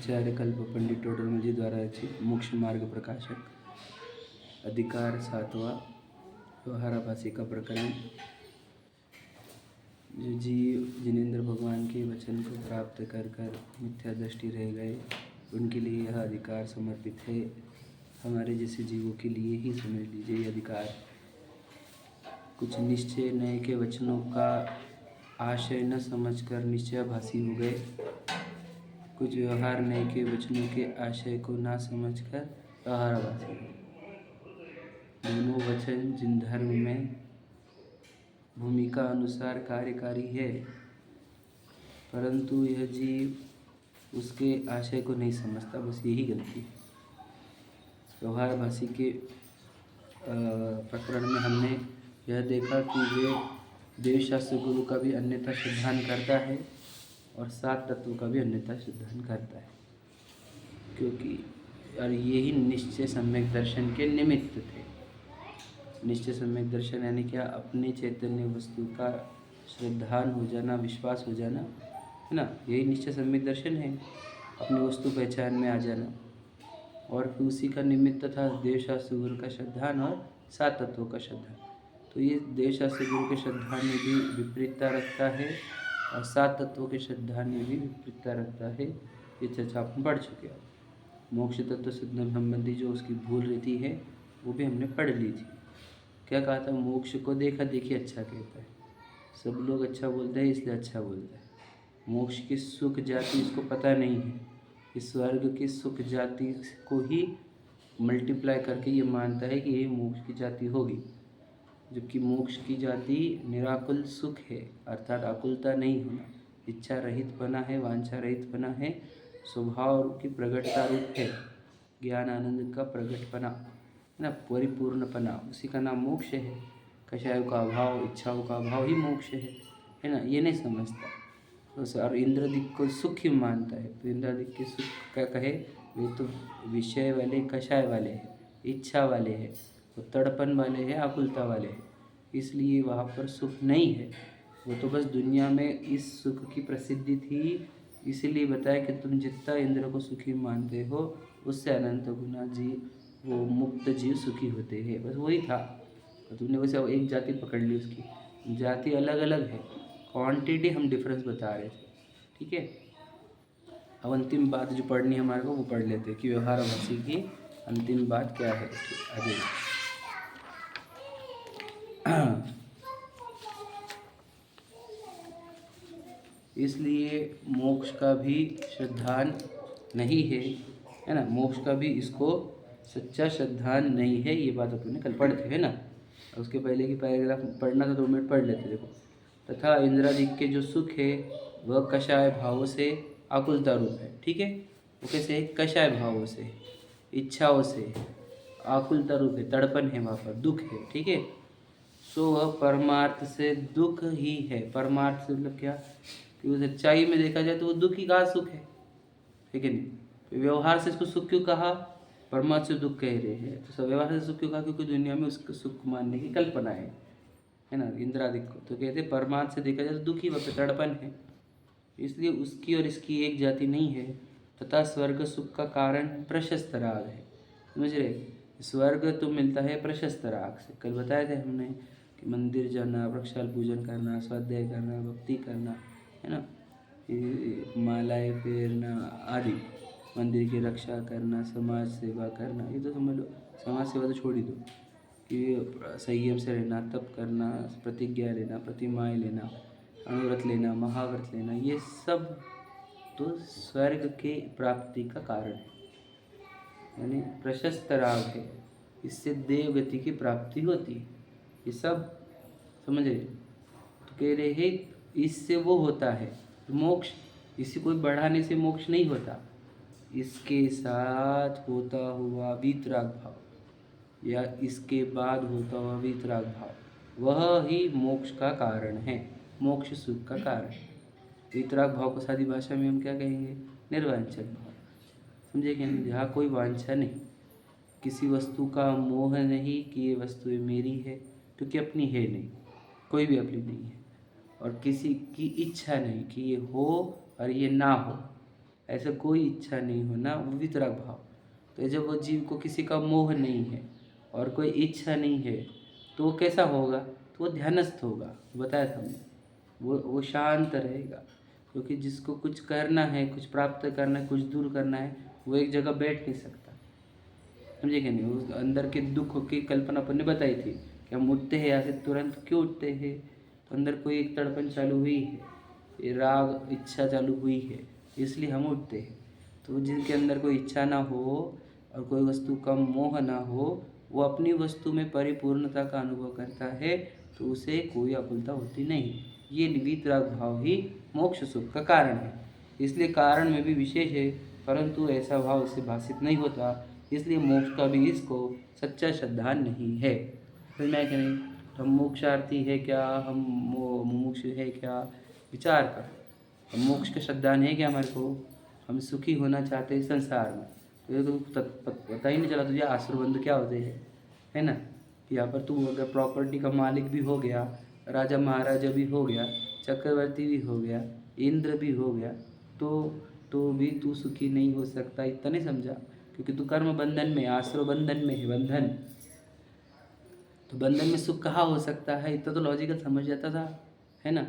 आचार्य कल्प पंडित टोडरमल जी द्वारा रचित मोक्ष मार्ग प्रकाशक अधिकार 7वां व्यवहाराभासी का प्रकरण। जो जीव जिनेंद्र भगवान के वचन को प्राप्त कर कर मिथ्या दृष्टि रह गए, उनके लिए यह अधिकार समर्पित है। हमारे जैसे जीवों के लिए ही समझ लीजिए ये अधिकार। कुछ निश्चय नए के वचनों का आशय न समझकर निश्चयाभासी हो गए, कुछ व्यवहार नए के वचनों के आशय को ना समझकर व्यवहाराभासी हो। दोनों वचन जिन धर्म में भूमिका अनुसार कार्यकारी है, परंतु यह जीव उसके आशय को नहीं समझता, बस यही गलती है। व्यवहाराभासी के प्रकरण में हमने यह देखा कि वे देवशास्त्र गुरु का भी अन्यथा सिद्धांत करता है और 7 तत्वों का भी अन्यथा सिद्धांत करता है, क्योंकि और यही निश्चय सम्यक दर्शन के निमित्त थे। निश्चय सम्यक दर्शन यानी क्या? अपने चैतन्य वस्तु का श्रद्धान हो जाना, विश्वास हो जाना, है ना? यही निश्चय सम्यक दर्शन है, अपनी वस्तु पहचान में आ जाना। और फिर उसी का निमित्त था देवशास्त्र गुरु का श्रद्धान और 7 तत्वों का श्रद्धान। तो ये देवशास्त्र गुरु के श्रद्धान में भी विपरीतता रखता है और 7 तत्वों के श्रद्धान में भी विपरीतता रखता है। ये चर्चा अपन पढ़ चुके हैं। मोक्ष तत्व संबंधी जो उसकी भूल रीति है वो भी हमने पढ़ ली थी। क्या कहा था? मोक्ष को देखा देखी अच्छा कहता है, सब लोग अच्छा बोलते हैं इसलिए अच्छा बोलता है। मोक्ष की सुख जाति इसको पता नहीं है, इस स्वर्ग की सुख जाति को ही मल्टीप्लाई करके ये मानता है कि ये मोक्ष की जाति होगी, जबकि मोक्ष की जाति निराकुल सुख है, अर्थात आकुलता नहीं होना, इच्छा रहित बना है, वांछा रहित बना है, स्वभाव की प्रगटता रूप है, ज्ञान आनंद का प्रगटपना है ना, परिपूर्णपना, उसी का नाम मोक्ष है। कषायों का अभाव, इच्छाओं का अभाव ही मोक्ष है ना? ये नहीं समझता तो और इंद्रदिक को सुख ही मानता है। तो इंद्रदिक के सुख क्या कहे? वे तो विषय वाले, कषाय वाले हैं, इच्छा वाले हैं, वो तड़पन वाले हैं, आकुलता वाले हैं, इसलिए वहाँ पर सुख नहीं है। वो तो बस दुनिया में इस सुख की प्रसिद्धि थी, इसीलिए बताया कि तुम जितना इंद्र को सुखी मानते हो उससे अनंत गुना जीव, वो मुक्त जीव सुखी होते हैं, बस वही था। तो तुमने वैसे एक जाति पकड़ ली, उसकी जाति अलग अलग है, क्वांटिटी हम डिफरेंस बता रहे थे, ठीक है। अब अंतिम बात जो पढ़नी है हमारे को वो पढ़ लेते हैं कि व्यवहाराभासी की अंतिम बात क्या है। आगे इसलिए मोक्ष का भी श्रद्धान नहीं है ना? मोक्ष का भी इसको सच्चा श्रद्धान नहीं है। ये बात अपने कल पढ़े थे, है ना? उसके पहले की पैराग्राफ पढ़ना था 2 मिनट पढ़ लेते। देखो, तथा इंद्रादिक के जो सुख है वह कषाय भावों से आकुलता रूप है, ठीक है। वो कैसे है? कषाय भावों से, इच्छाओं से आकुलता रूप है, तड़पन है, वहाँ पर दुख है, ठीक है। सो वह परमार्थ से दुख ही है। परमार्थ से मतलब क्या? कि उस सच्चाई में देखा जाए तो वो दुख ही का सुख है, ठीक है नहीं? तो व्यवहार से इसको सुख क्यों कहा? परमार्थ से दुख कह रहे हैं तो सब व्यवहार से सुख क्यों कहा? क्योंकि दुनिया में उसको सुख मानने की कल्पना है ना, इंद्रादिक को। तो कहते परमार्थ से देखा जाए तो दुखी वह तड़पन है, इसलिए उसकी और इसकी एक जाति नहीं है। तथा स्वर्ग सुख का कारण प्रशस्त राग है, समझ रहे? स्वर्ग तो मिलता है प्रशस्त राग से। कल बताए थे हमने कि मंदिर जाना, वृक्षाल पूजन करना, स्वाध्याय करना, भक्ति करना, है ना, मालाएं फेरना आदि, मंदिर की रक्षा करना, समाज सेवा करना, ये तो समझ लो। समाज सेवा तो छोड़ ही दो, कि संयम से रहना, तप करना, प्रतिज्ञा लेना, प्रतिमाएँ लेना, अनुव्रत लेना, महाव्रत लेना, ये सब तो स्वर्ग के प्राप्ति का कारण है, यानी प्रशस्त राग है, इससे देवगति की प्राप्ति होती है। ये सब समझ रहे? तो कह रहे हैं इससे वो होता है मोक्ष, इसी को बढ़ाने से मोक्ष नहीं होता, इसके साथ होता हुआ वीतराग भाव या इसके बाद होता हुआ वीतराग भाव वह ही मोक्ष का कारण है, मोक्ष सुख का कारण। वीतराग भाव को सादी भाषा में हम क्या कहेंगे? निर्वांछन भाव, समझे क्या? जहाँ कोई वांछा नहीं, किसी वस्तु का मोह नहीं कि ये वस्तु मेरी है, क्योंकि अपनी है नहीं, कोई भी अपनी नहीं है, और किसी की इच्छा नहीं कि ये हो और ये ना हो, ऐसा कोई इच्छा नहीं होना, वो वितराग भाव। तो जब वो जीव को किसी का मोह नहीं है और कोई इच्छा नहीं है तो वो कैसा होगा? तो वो ध्यानस्थ होगा, बताया था हमने। वो शांत रहेगा, क्योंकि जिसको कुछ करना है, कुछ प्राप्त करना है, कुछ दूर करना है, वो एक जगह बैठ नहीं सकता, समझे कि नहीं? उस अंदर के दुख की कल्पना अपन ने बताई थी कि हम उठते हैं यहाँ से तुरंत क्यों उठते हैं, तो अंदर कोई एक तड़पन चालू हुई है, ये राग इच्छा चालू हुई है, इसलिए हम उठते हैं। तो जिनके अंदर कोई इच्छा ना हो और कोई वस्तु का मोह ना हो, वो अपनी वस्तु में परिपूर्णता का अनुभव करता है, तो उसे कोई अकुलता होती नहीं। ये वीतराग भाव ही मोक्ष सुख का कारण है। इसलिए कारण में भी विशेष है, परंतु ऐसा भाव इससे भाषित नहीं होता, इसलिए मोक्ष का भी इसको सच्चा श्रद्धा नहीं है। समझ में आया कि नहीं? हम मोक्षार्थी है क्या, हम मुमुक्षु है क्या, विचार कर। हम मोक्ष का श्रद्धान है क्या हमारे को? हम सुखी होना चाहते हैं संसार में, तो ये तो पता ही नहीं चला तुझे आश्रबंध क्या होते हैं, है ना? यहाँ पर तू अगर प्रॉपर्टी का मालिक भी हो गया, राजा महाराजा भी हो गया, चक्रवर्ती भी हो गया, इंद्र भी हो गया, तो भी तू सुखी नहीं हो सकता, इतना नहीं समझा? क्योंकि तू कर्म बंधन में, आश्रय बंधन में है, बंधन। तो बंधन में सुख कहाँ हो सकता है? इतना तो लॉजिकल समझ जाता था, है ना?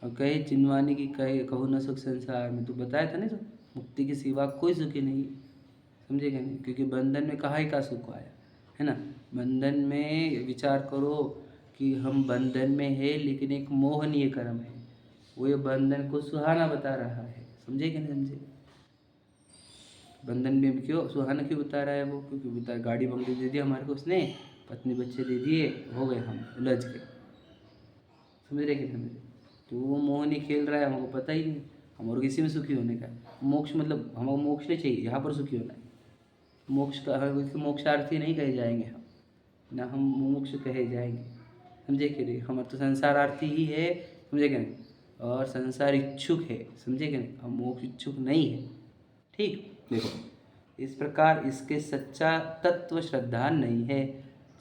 और कहे चिन्वानी की कहे कहो न सुख संसार में, तो बताया था ना, तो मुक्ति के सिवा कोई सुखी नहीं, समझेगा नहीं? क्योंकि बंधन में कहाँ ही का सुख आया, है ना? बंधन में विचार करो कि हम बंधन में है, लेकिन एक मोहनीय कर्म है, वो ये बंधन को सुहाना बता रहा है, समझे कि नहीं समझे? बंधन में क्यों सुहाना क्यों बता रहा है वो? क्योंकि बता गाड़ी बंगले दे दिया हमारे को उसने, पत्नी बच्चे दे दिए, हो गए हम उलझ गए, समझ रहे कि समझ रहे? तो वो मोह नहीं खेल रहा है, हमको पता ही नहीं, हम और किसी में सुखी होने का। मोक्ष मतलब हमको मोक्ष नहीं चाहिए, यहाँ पर सुखी होना है। मोक्ष का मोक्षार्थी नहीं कहे जाएंगे हम ना, हम मोक्ष कहे जाएंगे, समझे कि नहीं? हमारा तो संसारार्थी ही है, समझे कि नहीं? और संसार इच्छुक है, समझे कि नहीं? हम मोक्ष इच्छुक नहीं है। ठीक, देखो इस प्रकार इसके सच्चा तत्व श्रद्धा नहीं है।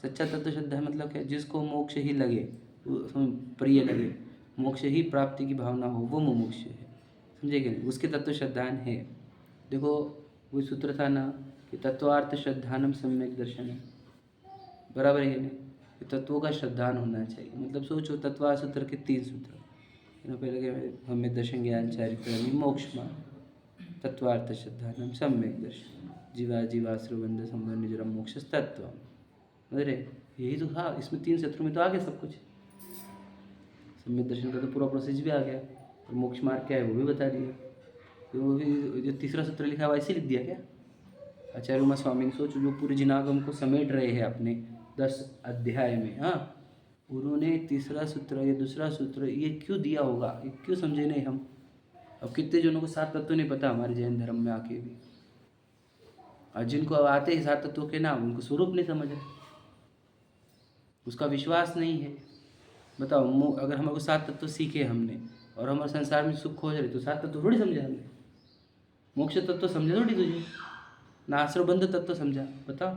सच्चा तत्व श्रद्धा मतलब क्या? जिसको मोक्ष ही लगे, प्रिय लगे, मोक्ष ही प्राप्ति की भावना हो, वो मुमुक्ष है, समझे कि नहीं? उसके तत्व श्रद्धान है। देखो वो सूत्र था ना कि तत्वार्थ श्रद्धानम सम्यक दर्शन, बराबर है नहीं? तत्वों का श्रद्धान होना चाहिए। मतलब सोचो तत्वार्थ सूत्र के 3 सूत्र, पहले क्या? हमें दर्शन ज्ञान चारित्र मोक्ष मार्ग, तत्वार्थ श्रद्धानम सम्यक दर्शन, जीवा जीवाश्रबंध संबंध निजरा मोक्ष तत्व। अरे यही तो था, इसमें 3 सूत्रों में तो आ गया सब कुछ। सम्यक दर्शन का तो पूरा प्रोसेस भी आ गया, और मोक्ष मार्ग क्या है वो भी बता दिया। तो वो भी जो तीसरा सूत्र लिखा हुआ ऐसे लिख दिया क्या? आचार्य उमा स्वामी ने सोचो, जो पूरे जिनागम को समेट रहे हैं अपने 10 अध्याय में, हाँ, उन्होंने तीसरा सूत्र या दूसरा सूत्र ये क्यों दिया होगा, ये क्यों समझे नहीं हम? अब कितने जनों को 7 तत्व नहीं पता हमारे जैन धर्म में आके भी, और जिनको अब आते हैं 7 तत्वों के नाम, उनको स्वरूप नहीं समझ रहे, उसका विश्वास नहीं है। बताओ, अगर हमारे 7 तत्व सीखे हमने और हमारे संसार में सुख खोज रहे, तो 7 तत्व थोड़ी समझे हमने? मोक्ष तत्व समझे थोड़ी तुझे, ना आश्रबंध तत्व समझा, बताओ,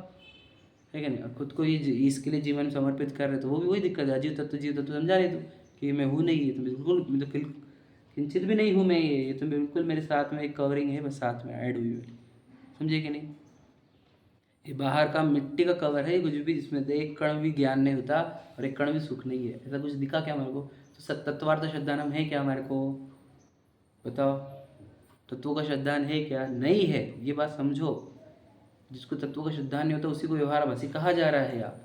है क्या नहीं? और खुद को ही इसके लिए जीवन समर्पित कर रहे, तो वो भी वही दिक्कत है। जीव तत्व समझा रहे तो कि मैं हूँ नहीं, ये तो बिल्कुल, मैं तो किंचित भी नहीं हूँ मैं, ये तो बिल्कुल मेरे साथ में एक कवरिंग है, बस साथ में ऐड हुई हुई, समझे कि नहीं? ये बाहर का मिट्टी का कवर है कुछ भी, जिसमें एक कण भी ज्ञान नहीं होता और एक कण भी सुख नहीं है, ऐसा कुछ दिखा क्या हमारे को? तो तत्वार्थ श्रद्धानम है क्या हमारे को? बताओ, तत्वों का श्रद्धान है क्या? नहीं है, ये बात समझो। जिसको तत्वों का श्रद्धान नहीं होता उसी को व्यवहारभाषी कहा जा रहा है यार।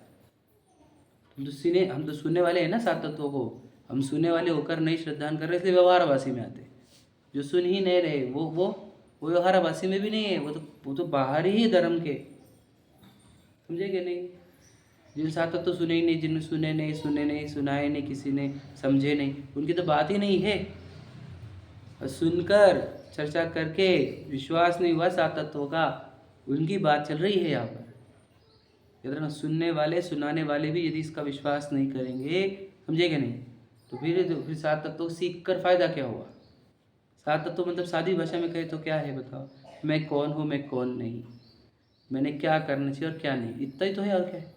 हम तो सुनने वाले हैं ना 7 तत्वों को, हम सुनने वाले होकर नहीं श्रद्धान कर रहे, इसलिए व्यवहारभाषी में आते। जो सुन ही नहीं रहे वो व्यवहारभाषी में भी नहीं है, वो तो बाहर ही है धर्म के, समझे कि नहीं? जिन 7 तत्व सुने ही नहीं, जिन्हें सुने नहीं, सुनाए नहीं किसी ने, समझे नहीं, उनकी तो बात ही नहीं है। और सुनकर चर्चा करके विश्वास नहीं हुआ 7 तत्वों का, उनकी बात चल रही है यहाँ पर। ना सुनने वाले सुनाने वाले भी यदि इसका विश्वास नहीं करेंगे, समझेंगे नहीं, तो फिर 7 तत्व सीख कर फायदा क्या हुआ? 7 तत्व मतलब सादी भाषा में कहे तो क्या है बताओ? मैं कौन हूँ, मैं कौन नहीं, मैंने क्या करना चाहिए और क्या नहीं, इतना ही तो है। और क्या है?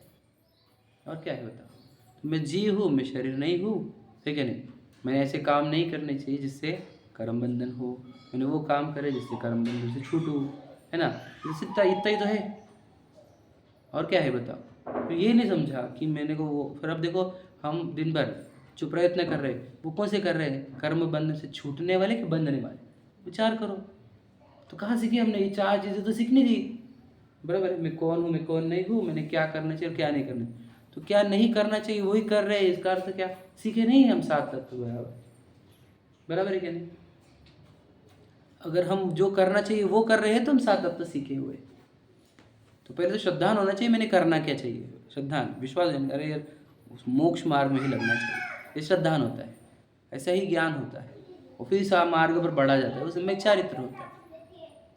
और क्या है बताओ? मैं जीव हूँ, मैं शरीर नहीं हूँ, ठीक है नहीं? मैंने ऐसे काम नहीं करने चाहिए जिससे कर्म बंधन हो, मैंने वो काम करे जिससे कर्म बंधन से छूटूं, है ना। बस इतना इतना ही तो है, और क्या है बताओ। तो ये नहीं समझा कि मैंने को वो, फिर अब देखो हम दिन भर जो प्रयत्न कर रहे हैं वो कौन से कर रहे हैं, कर्म बंधन से छूटने वाले कि बंधने वाले, विचार करो। तो कहाँ सीखी हमने, ये चार चीज़ें तो सीखनी थी, बराबर है। मैं कौन हूँ, मैं कौन नहीं हूँ, मैंने क्या करना चाहिए और क्या नहीं करना, तो क्या नहीं करना चाहिए वही कर रहे हैं, इसका अर्थ क्या, सीखे नहीं हम सात तत्व बराबर, बराबर है क्या नहीं। अगर हम जो करना चाहिए वो कर रहे हैं तो हम सात तत्व सीखे हुए। तो पहले तो श्रद्धान होना चाहिए, मैंने करना क्या चाहिए, श्रद्धान विश्वास, अरे यार उस मोक्ष मार्ग में ही लगना चाहिए, ये श्रद्धान होता है। ऐसा ही ज्ञान होता है, और फिर इस मार्ग पर बढ़ा जाता है, उसमें चारित्र होता है।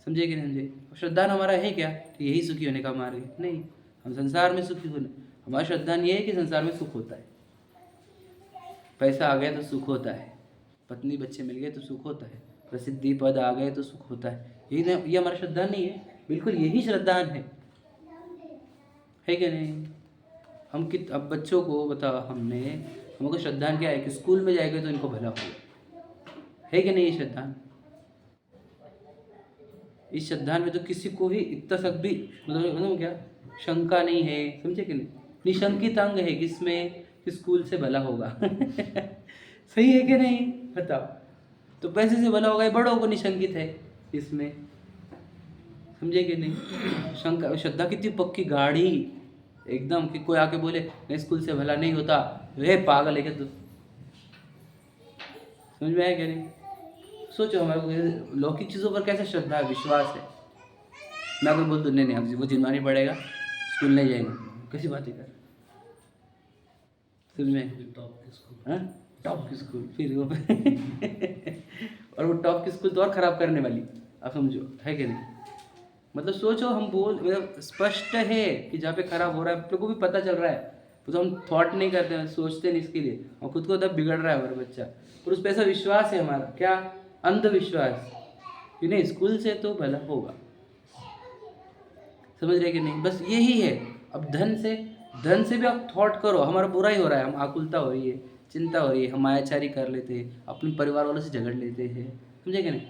समझे कि नहीं समझे। और श्रद्धान हमारा है क्या, कि यही सुखी होने का मार्ग है, नहीं। हम संसार में सुखी होने, हमारा श्रद्धान ये है कि संसार में सुख होता है, पैसा आ गया तो सुख होता है, पत्नी बच्चे मिल गए तो सुख होता है, प्रसिद्धि पद आ गए तो सुख होता है, यही ये हमारा श्रद्धान नहीं है, बिल्कुल यही श्रद्धान है क्या नहीं। हम कित अब बच्चों को बताओ, हमको श्रद्धान क्या है कि स्कूल में जाएंगे तो इनको भला हो, है कि नहीं ये श्रद्धान। इस श्रद्धान में तो किसी को भी इतना तक भी मतलब क्या शंका नहीं है, समझे कि नहीं। निशंकित अंग है किसमें, कि स्कूल से भला होगा सही है कि नहीं बताओ। तो पैसे से भला होगा, ये बड़ों को निशंकित है इसमें, समझे कि नहीं। शंका, श्रद्धा कितनी पक्की गाड़ी एकदम, कि कोई आके बोले नहीं स्कूल से भला नहीं होता, वे पागल है क्या तू, समझ में आया क्या नहीं। सोचो हमारे को लौकिक चीज़ों पर कैसा श्रद्धा है, विश्वास है। मैं अगर बोल दूँ नहीं नहीं अब वो जिनवानी पड़ेगा, स्कूल नहीं जाएंगे, कैसी बातें कर, समझ में। टॉप की स्कूल फिर वो और वो टॉप की स्कूल तो और ख़राब करने वाली, आप समझो है कि नहीं। मतलब सोचो हम बोल, मतलब स्पष्ट है कि जहाँ पे खराब हो रहा है आप लोग को भी पता चल रहा है, तो हम थॉट नहीं करते हैं, सोचते नहीं इसके लिए, और खुद को तब बिगड़ रहा है हमारा बच्चा, और उस पर ऐसा विश्वास है हमारा, क्या अंधविश्वास, कि नहीं स्कूल से तो भला होगा, समझ रहे कि नहीं। बस यही है। अब धन से भी आप थॉट करो हमारा बुरा ही हो रहा है, हम आकुलता हो रही है, चिंता हो रही है, हम मायाचारी कर लेते हैं, अपने परिवार वालों से झगड़ लेते हैं, समझे कि नहीं,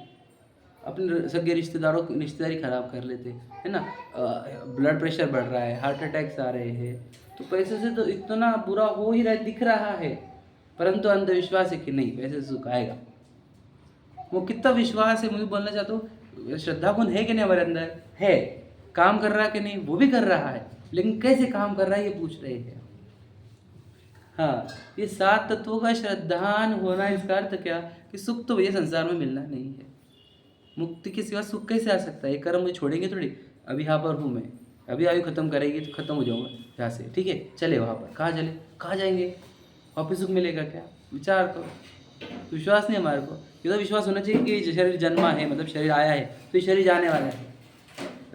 अपने सगे रिश्तेदारों की रिश्तेदारी खराब कर लेते है ना, ब्लड प्रेशर बढ़ रहा है, हार्ट अटैक्स आ रहे हैं, तो पैसे से तो इतना बुरा हो ही रहा है, दिख रहा है, परंतु अंधविश्वास है कि नहीं पैसे से सुख आएगा। वो कितना विश्वास है, मुझे बोलना चाहता हूँ, श्रद्धा गुण है कि नहीं हमारे अंदर है, काम कर रहा है कि नहीं, वो भी कर रहा है, लेकिन कैसे काम कर रहा है ये पूछ रहे हैं। हाँ, ये सात तत्वों का श्रद्धान होना, इसका अर्थ क्या, कि सुख तो भैया संसार में मिलना नहीं है, मुक्ति के सिवा सुख कैसे आ सकता है, ये कर्म मुझे छोड़ेंगे थोड़ी। अभी यहाँ पर हूँ मैं, अभी आयु खत्म करेगी तो खत्म हो जाऊँगा यहाँ से, ठीक है, चले वहाँ पर, कहाँ चले, कहाँ जाएंगे, वापस सुख मिलेगा क्या, विचार करो। विश्वास नहीं हमारे को, ये तो विश्वास होना चाहिए कि शरीर जन्मा है, मतलब शरीर आया है तो ये शरीर जाने वाला है,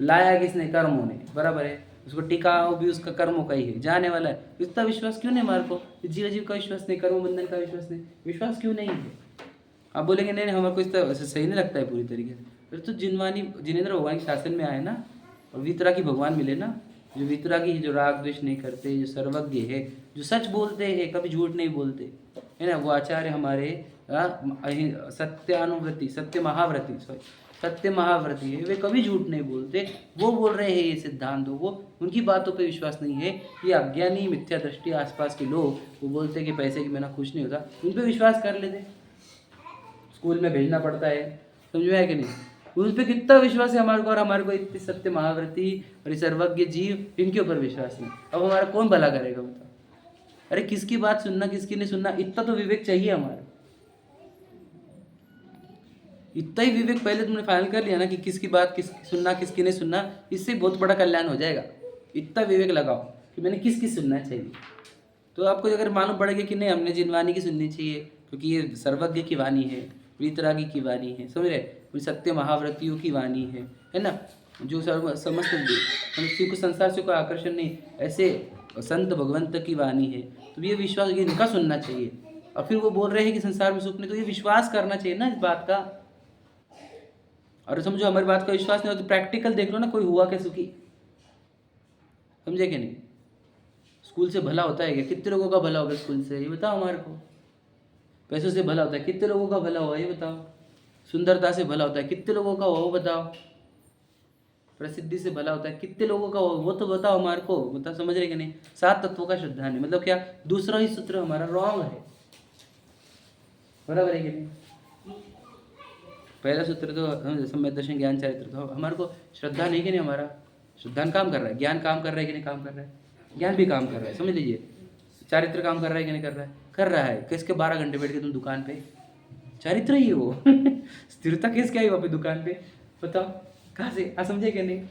लाया किसने, कर्मों ने, बराबर है, उसको टिकाओ भी उसका कर्मों का ही है, जाने वाला है, इतना विश्वास क्यों नहीं हमारे को, जीव का विश्वास नहीं, कर्म बंधन का विश्वास नहीं, विश्वास क्यों नहीं है। आप बोलेंगे नहीं नहीं हमारे को इस तरह सही नहीं लगता है पूरी तरीके से, फिर तो जिनेंद्र भगवान के शासन में आए ना, और वितरागी भगवान मिले ना, जो वितरागी जो राग द्वेष नहीं करते, जो सर्वज्ञ है, जो सच बोलते हैं, कभी झूठ नहीं बोलते, है ना, वो आचार्य हमारे सत्य महाव्रती है, वे कभी झूठ नहीं बोलते, वो बोल रहे हैं ये सिद्धांत, वो उनकी बातों पे विश्वास नहीं है। ये अज्ञानी मिथ्या दृष्टि आसपास के लोग वो बोलते हैं कि पैसे के बिना खुश नहीं होता, उन पे विश्वास कर लेते, स्कूल में भेजना पड़ता है, समझ में आया कि नहीं, उन पर कितना विश्वास है हमारे को, और हमारे को इतने सत्य महाव्रती और सर्वज्ञ जीव, इनके ऊपर विश्वास नहीं, अब हमारा कौन भला करेगा बताओ। अरे किसकी बात सुनना किसकी नहीं सुनना, इतना तो विवेक चाहिए हमारा, इतना ही विवेक पहले तुमने फाइनल कर लिया ना कि किसकी बात किसकी सुनना किसकी नहीं सुनना, इससे बहुत बड़ा कल्याण हो जाएगा। इतना विवेक लगाओ कि मैंने किसकी सुनना चाहिए, तो आपको अगर मालूम पड़ेगा कि नहीं हमने जिनवाणी की सुननी चाहिए, क्योंकि ये सर्वज्ञ की वाणी है, वीतरागी की वाणी है, समझ रहे, सत्य महाव्रतियों की वाणी है ना, जो समस्त मनुष्य को संसार से कोई आकर्षण नहीं, ऐसे संत भगवंत की वाणी है, तो ये विश्वास ये इनका सुनना चाहिए। और फिर वो बोल रहे हैं कि संसार में सुख नहीं, तो ये विश्वास करना चाहिए ना इस बात का। और समझो हमारी बात का विश्वास नहीं हो तो प्रैक्टिकल देख लो ना, कोई हुआ क्या सुखी, समझे कि नहीं। स्कूल से भला होता है क्या, कितने लोगों का भला होगा स्कूल से, ये बताओ हमारे को। पैसों से भला होता है, कितने लोगों का भला हुआ ये बताओ। सुंदरता से भला होता है, कितने लोगों का हो बताओ? प्रसिद्धि से भला होता है, कितने लोगों का हो वो तो बताओ हमारे को, बता, समझ रहे कि नहीं? 7 तत्वों का श्रद्धान है, मतलब क्या? दूसरा ही सूत्र हमारा रॉन्ग है, बराबर है कि नहीं? पहला सूत्र तो सम्यक दर्शन ज्ञान चारित्र, तो हमारे को श्रद्धा नहीं कि नहीं? हमारा श्रद्धान काम कर रहा है, ज्ञान काम कर रहा है कि नहीं? काम कर रहा है, ज्ञान भी काम कर रहा है, समझ लीजिए। चारित्र काम कर रहा है कि नहीं कर रहा है? कर रहा है। किसके 12 घंटे बैठ के तुम दुकान पे? चारित्र ही हो। स्थिरता किसके आई वहाँ पे दुकान पे? बताओ कहाँ से? समझे कि नहीं?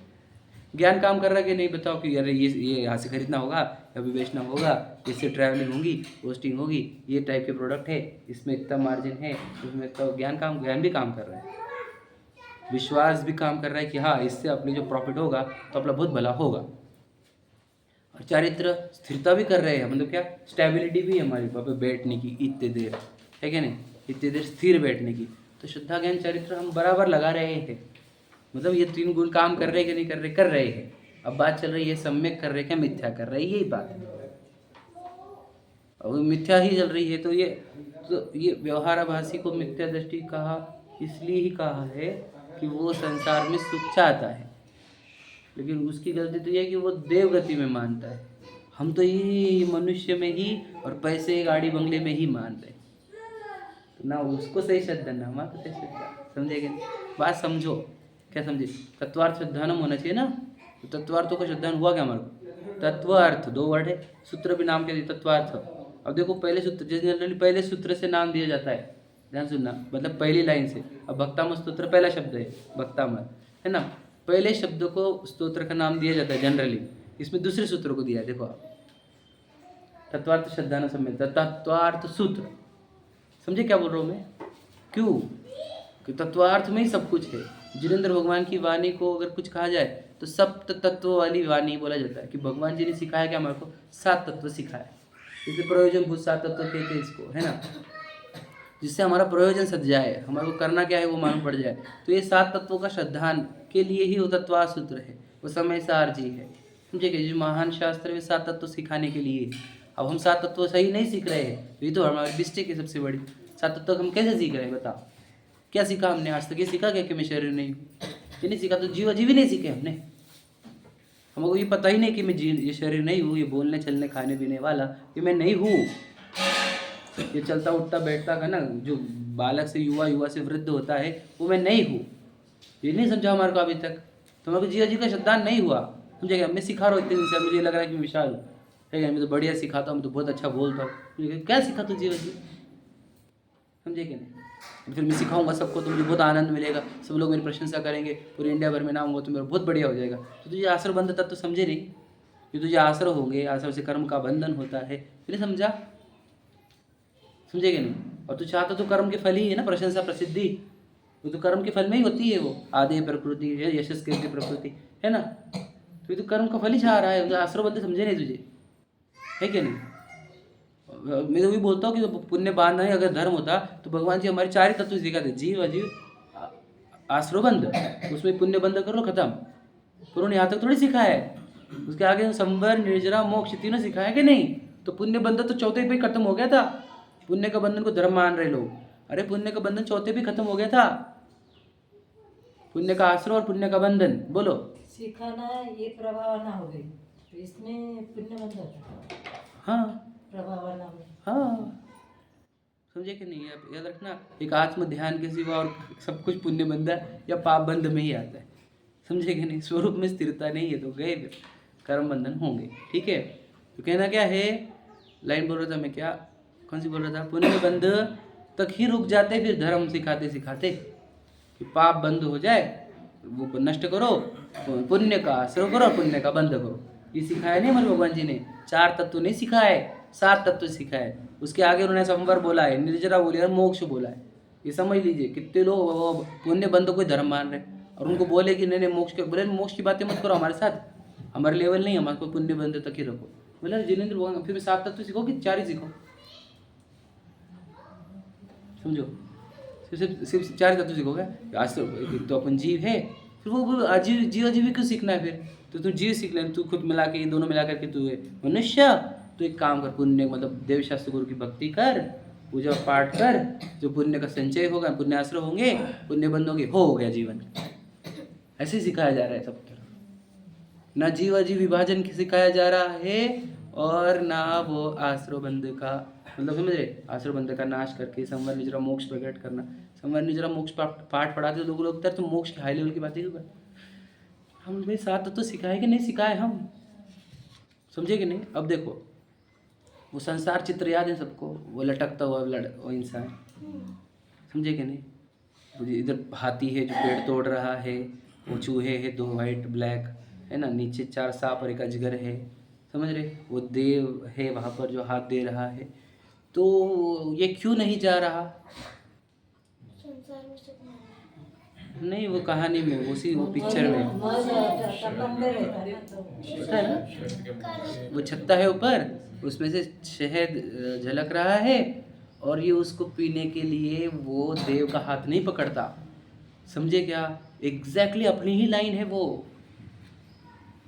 ज्ञान काम कर रहा है कि नहीं? बताओ कि अरे ये यहाँ से खरीदना होगा, अभी बेचना होगा, इससे ट्रैवलिंग होगी, पोस्टिंग होगी, ये टाइप के प्रोडक्ट है, इसमें इतना मार्जिन है, इसमें तो ज्ञान भी काम कर रहा है, विश्वास भी काम कर रहा है कि हाँ इससे अपनी जो प्रॉफिट होगा तो अपना बहुत भला होगा। और चारित्र स्थिरता भी कर रहे हैं, मतलब क्या? स्टेबिलिटी भी है हमारी वहाँ पे बैठने की इतने देर, है क्या नहीं? इतने देर स्थिर बैठने की। तो शुद्धा ज्ञान चारित्र हम बराबर लगा रहे हैं, मतलब ये 3 गुण काम कर रहे हैं कि नहीं कर रहे? कर रहे हैं। अब बात चल रही है सम्यक कर रहे क्या मिथ्या कर रहे हैं, यही बात है। अब मिथ्या ही चल रही है तो ये व्यवहाराभासी को मिथ्या दृष्टि कहा, इसलिए ही कहा है कि वो संसार में सुख चाहता है, लेकिन उसकी गलती तो ये है कि वो देवगति में मानता है। हम तो ये मनुष्य में ही और पैसे गाड़ी बंगले में ही मान रहे, तो ना उसको सही श्रद्धा ना हमारा तो सही श्रद्धा, समझेगे? बात समझो, क्या समझे? तत्वार्थ श्रद्धानम होना चाहिए ना, तो तत्वार्थों का श्रद्धान हुआ क्या हमारे को? तत्वार्थ 2 वर्ड है, सूत्र भी नाम क्या दिया? तत्वार्थ। अब देखो पहले सूत्र, जनरली पहले सूत्र से नाम दिया जाता है, ध्यान सुनना, मतलब पहली लाइन से। अब भक्तामल स्तोत्र पहला शब्द है, भक्तामल है ना, पहले शब्द को स्तोत्र का नाम दिया जाता है जनरली, इसमें दूसरे सूत्र को दिया है, देखो आप, तत्वार्थ श्रद्धान सम्यक, तत्वार्थ सूत्र, समझे क्या बोल रहा हूँ मैं? क्यों? कि तत्वार्थ में ही सब कुछ है। जिनेंद्र भगवान की वाणी को अगर कुछ कहा जाए तो सप्त तत्व वाली वाणी बोला जाता है, कि भगवान जी ने सिखाया क्या हमारे को? 7 तत्व सिखाया, इसलिए प्रयोजन भूत 7 तत्व कहते हैं इसको, है ना, जिससे हमारा प्रयोजन सद जाए, हमारे को करना क्या है वो मालूम पड़ जाए। तो ये 7 तत्वों का श्रद्धान के लिए ही वो तत्वार्थ सूत्र है, वो समय सार जी है, समझे? कि जो महान शास्त्र में 7 तत्व सिखाने के लिए। अब हम 7 तत्व सही नहीं सीख रहे हैं, ये तो हमारी मिस्टेक है सबसे बड़ी। 7 तत्व हम कैसे सीख रहे हैं बताओ? क्या सीखा हमने आज तक? ये सीखा क्या कि मैं शरीर नहीं हूँ? ये नहीं सीखा, तो जीव ही नहीं सीखे हमने। हमको ये पता ही नहीं कि मैं ये शरीर नहीं हूँ, ये बोलने चलने खाने पीने वाला ये मैं नहीं हूँ, ये चलता उठता बैठता का ना, जो बालक से युवा, युवा से वृद्ध होता है, वो मैं नहीं हूँ। ये नहीं समझा हमारे को अभी तक, तो हमारे को जीवा जी का श्रद्धान नहीं हुआ, समझेगा? मैं सिखा रहा हूँ इतने दिन से, मुझे लग रहा है कि मैं विशाल हूँ, ठीक है, मैं तो बढ़िया सिखाता हूँ, मैं तो बहुत अच्छा बोलता हूँ। क्या सीखा तू जीवा जी? समझे कि नहीं? फिर मैं सिखाऊंगा सबको तो मुझे बहुत आनंद मिलेगा, सब लोग मेरी प्रशंसा करेंगे, पूरे इंडिया भर में नाम होगा तो मेरा बहुत बढ़िया हो जाएगा। तो तुझे आश्रय बंध तत्व तो समझे नहीं, ये तुझे आश्रय होंगे, आश्रय से कर्म का बंधन होता है, फिर समझा? समझे कि नहीं? और तू चाहता तो कर्म के फल ही है ना, प्रशंसा प्रसिद्धि, वो तो कर्म के फल में ही होती है, वो आदि प्रकृति है, यशस कीर्ति प्रकृति है ना, तो ये तो कर्म का फल ही चाह रहा है, आश्रय बंध समझे नहीं तुझे, है कि नहीं? मैं तो भी बोलता हूँ कि तो पुण्य बांधना ही अगर धर्म होता तो भगवान जी हमारे 4 ही तत्व सिखाते, जीव अजीव आश्रबंध, उसमें पुण्य बंध कर लो, खत्म। पर उन्होंने यहाँ तक थोड़ी सिखाया है, उसके आगे संवर निर्जरा मोक्ष तीनों सिखाया कि नहीं? तो पुण्य बंधन तो चौथे पे ही खत्म हो गया था। पुण्य का बंधन को धर्म मान रहे लोग, अरे पुण्य का बंधन चौथे पे खत्म हो गया था। पुण्य का आश्रय और पुण्य का बंधन, बोलो। सिखाना ये प्रभावना हो गई, तो इसमें पुण्य बंधन, हाँ प्रभावना में, हाँ, समझे कि नहीं? आप याद रखना, एक आत्म ध्यान के सिवा और सब कुछ पुण्य बंध या पाप बंध में ही आता है, समझे कि नहीं? स्वरूप में स्थिरता नहीं है तो गए कर्म बंधन होंगे, ठीक है? तो कहना क्या है, लाइन बोल रहा था मैं, क्या कौन सी बोल रहा था? पुण्य बंध तक ही रुक जाते, फिर धर्म सिखाते सिखाते कि पाप बंद हो जाए, वो नष्ट करो, पुण्य का आश्रय करो, पुण्य का बंध करो। ये सिखाया नहीं हमारे भगवान जी ने, 4 तत्व नहीं सिखाए, 7 तत्व सिखाए। उसके आगे उन्होंने संवर बोला है, निर्जरा बोली है, मोक्ष बोला है। ये समझ लीजिए, कितने लोग पुण्य बंध को धर्म मान रहे हैं और उनको बोले कि नहीं नहीं मोक्ष के, बोले मोक्ष की बातें मत करो हमारे साथ, हमारे लेवल नहीं, हमारे को पुण्य बंध तक ही रखो। बोले जिनेंद्र भगवान फिर 7 तत्व सीखो कि 4 ही सीखो? समझो, सिर्फ 4 तत्व सीखोगे? आज तो अपन जीव है, फिर वो अजीव जीव अजीव क्यों सीखना है फिर? तो तू जीव सीख ले, तू खुद मिला के, ये दोनों मिला करके तू है मनुष्य। तो एक काम कर, पुण्य मतलब देव शास्त्र गुरु की भक्ति कर, पूजा पाठ कर, जो पुण्य का संचय होगा, पुण्य आश्रय होंगे, पुण्य बंद होंगे, हो गया जीवन। ऐसे ही सिखाया जा रहा है सब तरफ। ना जीव अजीव विभाजन सिखाया जा रहा है और ना वो आश्रय बंध का, मतलब समझ रहे, आश्रय बंध का नाश करके संवर निजरा मोक्ष प्रकट करना। संवर निजरा मोक्ष पाठ पढ़ाते लोग उतर तो मोक्ष के हाई लेवल की बातें क्यों कर। हम भाई साथ तो सिखाए कि नहीं सिखाए, हम समझे कि नहीं। अब देखो वो संसार चित्र याद है सबको, वो लटकता हुआ वो इंसान, समझे कि नहीं। वो इधर हाथी है जो पेड़ तोड़ रहा है, वो चूहे है 2 वाइट ब्लैक, है ना, नीचे 4 सांप और 1 अजगर है, समझ रहे। वो देव है वहाँ पर जो हाथ दे रहा है। तो ये क्यों नहीं जा रहा, नहीं वो कहानी में, उसी वो पिक्चर में पता है ना, वो छत्ता है ऊपर, उसमें से शहद झलक रहा है और ये उसको पीने के लिए वो देव का हाथ नहीं पकड़ता, समझे क्या। एग्जैक्टली अपनी ही लाइन है वो।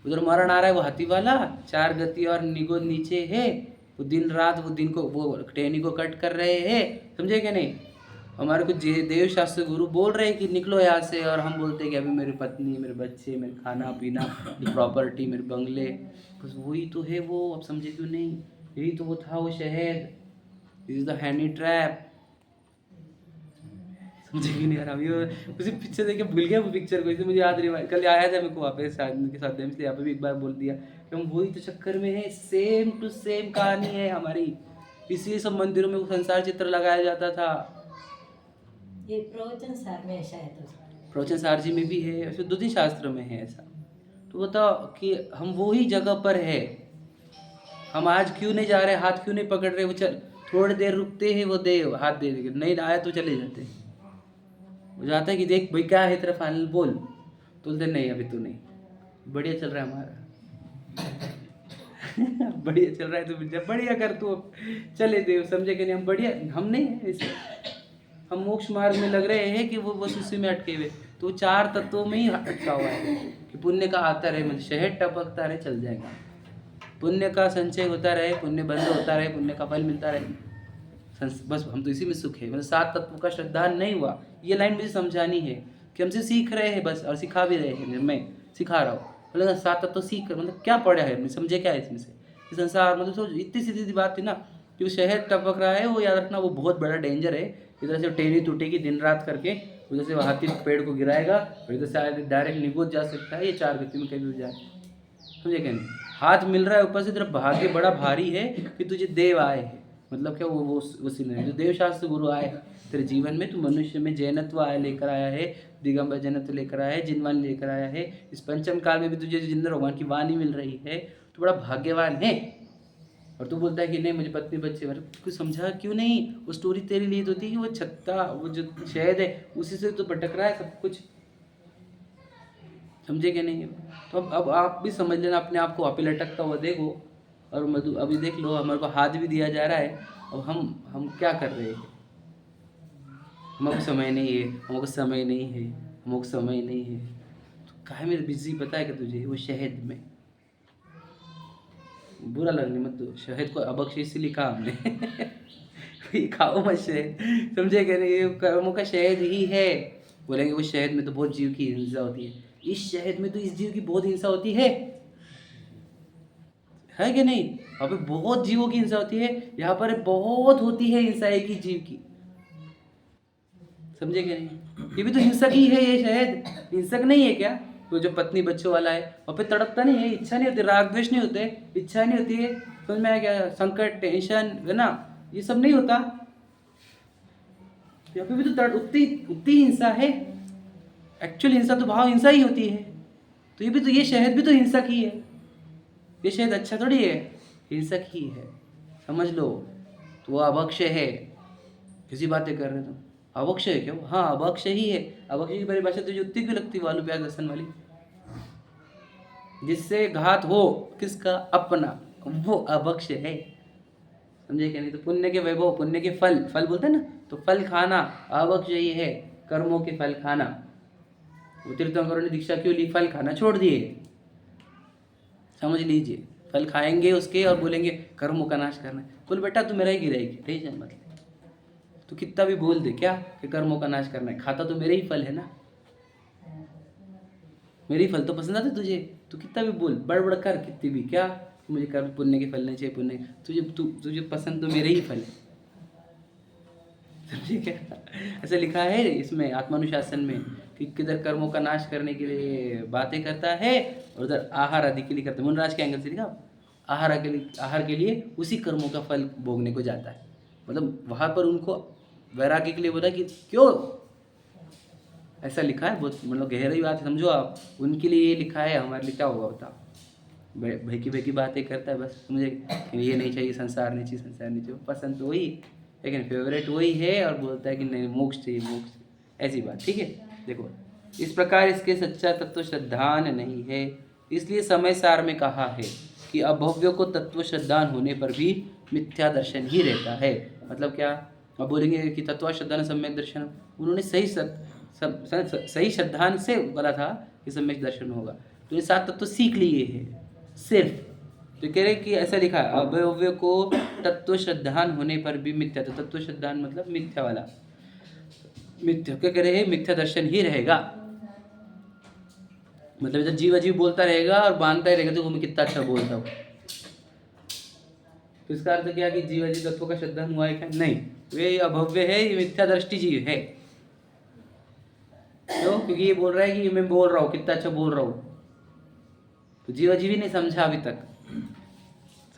उधर मरण आ रहा है वो हाथी वाला, 4 गति और निगोद नीचे है, वो दिन रात वो दिन को वो टहनी को कट कर रहे हैं, समझे क्या नहीं। हमारे को देव शास्त्र गुरु बोल रहे हैं कि निकलो यहाँ से, और हम बोलते हैं कि अभी मेरी पत्नी, मेरे बच्चे, मेरे खाना पीना, प्रॉपर्टी, मेरे बंगले, बस वही तो है वो। अब समझे क्यों नहीं, यही तो वो था वो शहद, दिस इज द हैनी ट्रैप, समझे क्यों नहीं यार। अभी उसी पिक्चर देख के भूल गया वो पिक्चर को, इसलिए मुझे याद नहीं, कल आया था मेरे को वापस के साथ, इसलिए यहाँ पे भी एक बार बोल दिया कि हम वही तो चक्कर में है, सेम टू सेम कहानी है हमारी। इसलिए सब मंदिरों में वो संसार चित्र लगाया जाता था। ये प्रवचन सार में शायद, प्रवचन सार जी में भी है, ऐसे 2-3 शास्त्र में है ऐसा। तो बताओ कि हम वो ही जगह पर है, हम आज क्यों नहीं जा रहे, हाथ क्यों नहीं पकड़ रहे। वो चल थोड़ी देर रुकते हैं, वो देव हाथ दे देंगे, नहीं आया तो चले जाते। वो जाता है कि देख भाई क्या है तेरा फाइनल बोल, तो बोलते नहीं अभी तो नहीं, बढ़िया चल रहा है हमारा बढ़िया चल रहा है तो बढ़िया कर तू, अब चले देव, समझे कि नहीं। हम बढ़िया, हम नहीं है ऐसे, हम मोक्ष मार्ग में लग रहे हैं कि वो बस उसी में अटके हुए। तो 4 तत्वों में ही अटका हुआ है कि पुण्य का आता रहे, मतलब शहद टपकता रहे, चल जाएगा। पुण्य का संचय होता रहे, पुण्य बंद होता रहे, पुण्य का फल मिलता रहे, बस हम तो इसी में सुख है। मतलब 7 तत्वों का श्रद्धा नहीं हुआ, ये लाइन मुझे समझानी है कि हमसे सीख रहे हैं बस, और सिखा भी रहे हैं, मैं सिखा रहा हूँ। मतलब 7 तत्व सीख कर मतलब क्या पढ़ा है, समझे क्या है इसमें से। संसार मतलब सोच, इतनी सीधी बात थी ना कि वो शहद टपक रहा है, वो याद रखना वो बहुत बड़ा डेंजर है। इधर से टेनी टूटेगी दिन रात करके, उधर से हाथी पेड़ को गिराएगा, और इधर से डायरेक्ट निगोद जा सकता है, ये 4 गति में कहीं भी जाए, समझे क्या नहीं। हाथ मिल रहा है ऊपर से, तेरा भाग्य बड़ा भारी है कि तुझे देव आए हैं, मतलब क्या वो सीन है जो देव शास्त्र गुरु आए तेरे जीवन में। तू मनुष्य में जैनत्व आया लेकर आया है, दिगंबर जैनत्व लेकर आया है, जिनवान लेकर आया है। इस पंचम काल में भी तुझे जिंदर भगवान की वाणी मिल रही है, तो बड़ा भाग्यवान है। और तू बोलता है कि नहीं मुझे पत्नी बच्चे, मतलब कुछ समझा क्यों नहीं। वो स्टोरी तेरे लिए तो थी कि वो छत्ता, वो जो शहद है उसी से तो भटक रहा है सब कुछ, समझे कि नहीं। तो अब आप भी समझ लेना, अपने आप को वहाँ पे लटकता हुआ देखो। और मधु अभी देख लो, हमारे को हाथ भी दिया जा रहा है, अब हम क्या कर रहे हैं। हमको समय नहीं है, हमको समय नहीं है, हमको समय नहीं है, तो काहे में बिजी पता है कि तुझे वो शहद में। बुरा लगने मत दो, शहद को अबक्षिस लिखा हमने खाओ मत शहद, समझे क्या नहीं। ये कर्मों का शहद ही है। बोलेंगे वो शहद में तो बहुत जीव की हिंसा होती है, इस शहद में तो इस जीव की बहुत हिंसा होती है कि नहीं। वहाँ पे बहुत जीवों की हिंसा होती है, यहाँ पर बहुत होती है हिंसा एक ही जीव की, समझे क्या नहीं। ये भी तो हिंसक ही है, ये शहद हिंसक नहीं है क्या। वो जो पत्नी बच्चों वाला है वहाँ पे तड़पता नहीं है, इच्छा नहीं होती, राग द्वेष नहीं होते, इच्छा नहीं होती है, समझ में आया क्या। संकट टेंशन है ना, ये सब नहीं होता। यहाँ पे भी तो उतनी हिंसा है, एक्चुअल हिंसा तो भाव हिंसा ही होती है। तो ये भी तो, ये शहद भी तो हिंसक ही है, ये शहद अच्छा थोड़ी है, हिंसक ही है, समझ लो। तो वो अभक्ष्य है, किसी बातें कर रहे तुम, अभक्ष्य है क्या। हाँ अभक्ष्य ही है। अभक्ष्य की परिभाषा तुझे उतनी क्यों लगती है, आलू प्याज लहसुन वाली। जिससे घात हो किसका, अपना, वो अभक्ष्य है, समझे क्या नहीं। तो पुण्य के वैभव, पुण्य के फल, फल बोलते हैं ना, तो फल खाना अभक्ष्य ही है, कर्मों के फल खाना। वो तीर्थंकरों ने दीक्षा क्यों ली, फल खाना छोड़ दिए, समझ लीजिए। फल खाएंगे उसके और बोलेंगे कर्मों का नाश करना है। बोल बेटा तू मेरा ही गिराएगी, टेंशन मत ले, तो कितना भी बोल दे क्या कि कर्मों का नाश करना है, खाता तो मेरे ही फल है ना, मेरे ही फल तो पसंद आते तुझे, तू कितना भी बोल बड़ कर कितनी भी क्या कि मुझे कर्म पुण्य के फल नहीं चाहिए, पुण्य तुझे पसंद तो मेरे ही फल है। समझे क्या? ऐसा लिखा है इसमें आत्मानुशासन में कि किधर कर्मों का नाश करने के लिए बातें करता है और उधर आहार आदि के लिए करता है। मुनराज के एंगल से लिखा, आहार के लिए उसी कर्मों का फल भोगने को जाता है। मतलब वहाँ पर उनको वैराग्य के लिए बोला कि क्यों ऐसा लिखा है, बहुत मतलब गहरी बात है, समझो आप। उनके लिए ये लिखा है, हमारे लिए क्या होगा बताओ? भाई की बातें करता है बस, मुझे ये नहीं चाहिए, संसार नहीं चाहिए, संसार नहीं चाहिए, पसंद तो वही लेकिन फेवरेट वही है, और बोलता है कि नहीं मोक्ष चाहिए, मोक्ष, ऐसी बात। ठीक है, देखो इस प्रकार इसके सच्चा तत्व श्रद्धान नहीं है, इसलिए समय सार में कहा है कि अभव्य को तत्व श्रद्धान होने पर भी मिथ्या दर्शन ही रहता है। मतलब क्या? अब बोलेंगे कि तत्व श्रद्धान सम्यक दर्शन, उन्होंने सही श्रद्धान से बोला था कि सम्यक दर्शन होगा, तो ये 7 तत्व सीख लिए हैं सिर्फ। तो कह रहे कि ऐसा लिखा है अभव्य को तत्व श्रद्धान होने पर भी मिथ्या, तो तत्व श्रद्धान मतलब मिथ्या वाला, मिथ्या क्या कह रहे हैं, मिथ्या दर्शन ही रहेगा। मतलब जब जीव अजीब बोलता रहेगा और बांधता ही रहेगा, तो मैं कितना अच्छा बोलता हूँ, तो इसका अर्थ क्या कि जीव अजीब तत्व का श्रद्धान हुआ है क्या? नहीं, वे अभव्य है, ये मिथ्या दृष्टि जीव है। क्यों? क्योंकि ये बोल रहा है कि मैं बोल रहा हूँ, कितना अच्छा बोल रहा हूँ, तो जीव अजीब ही नहीं समझा अभी तक।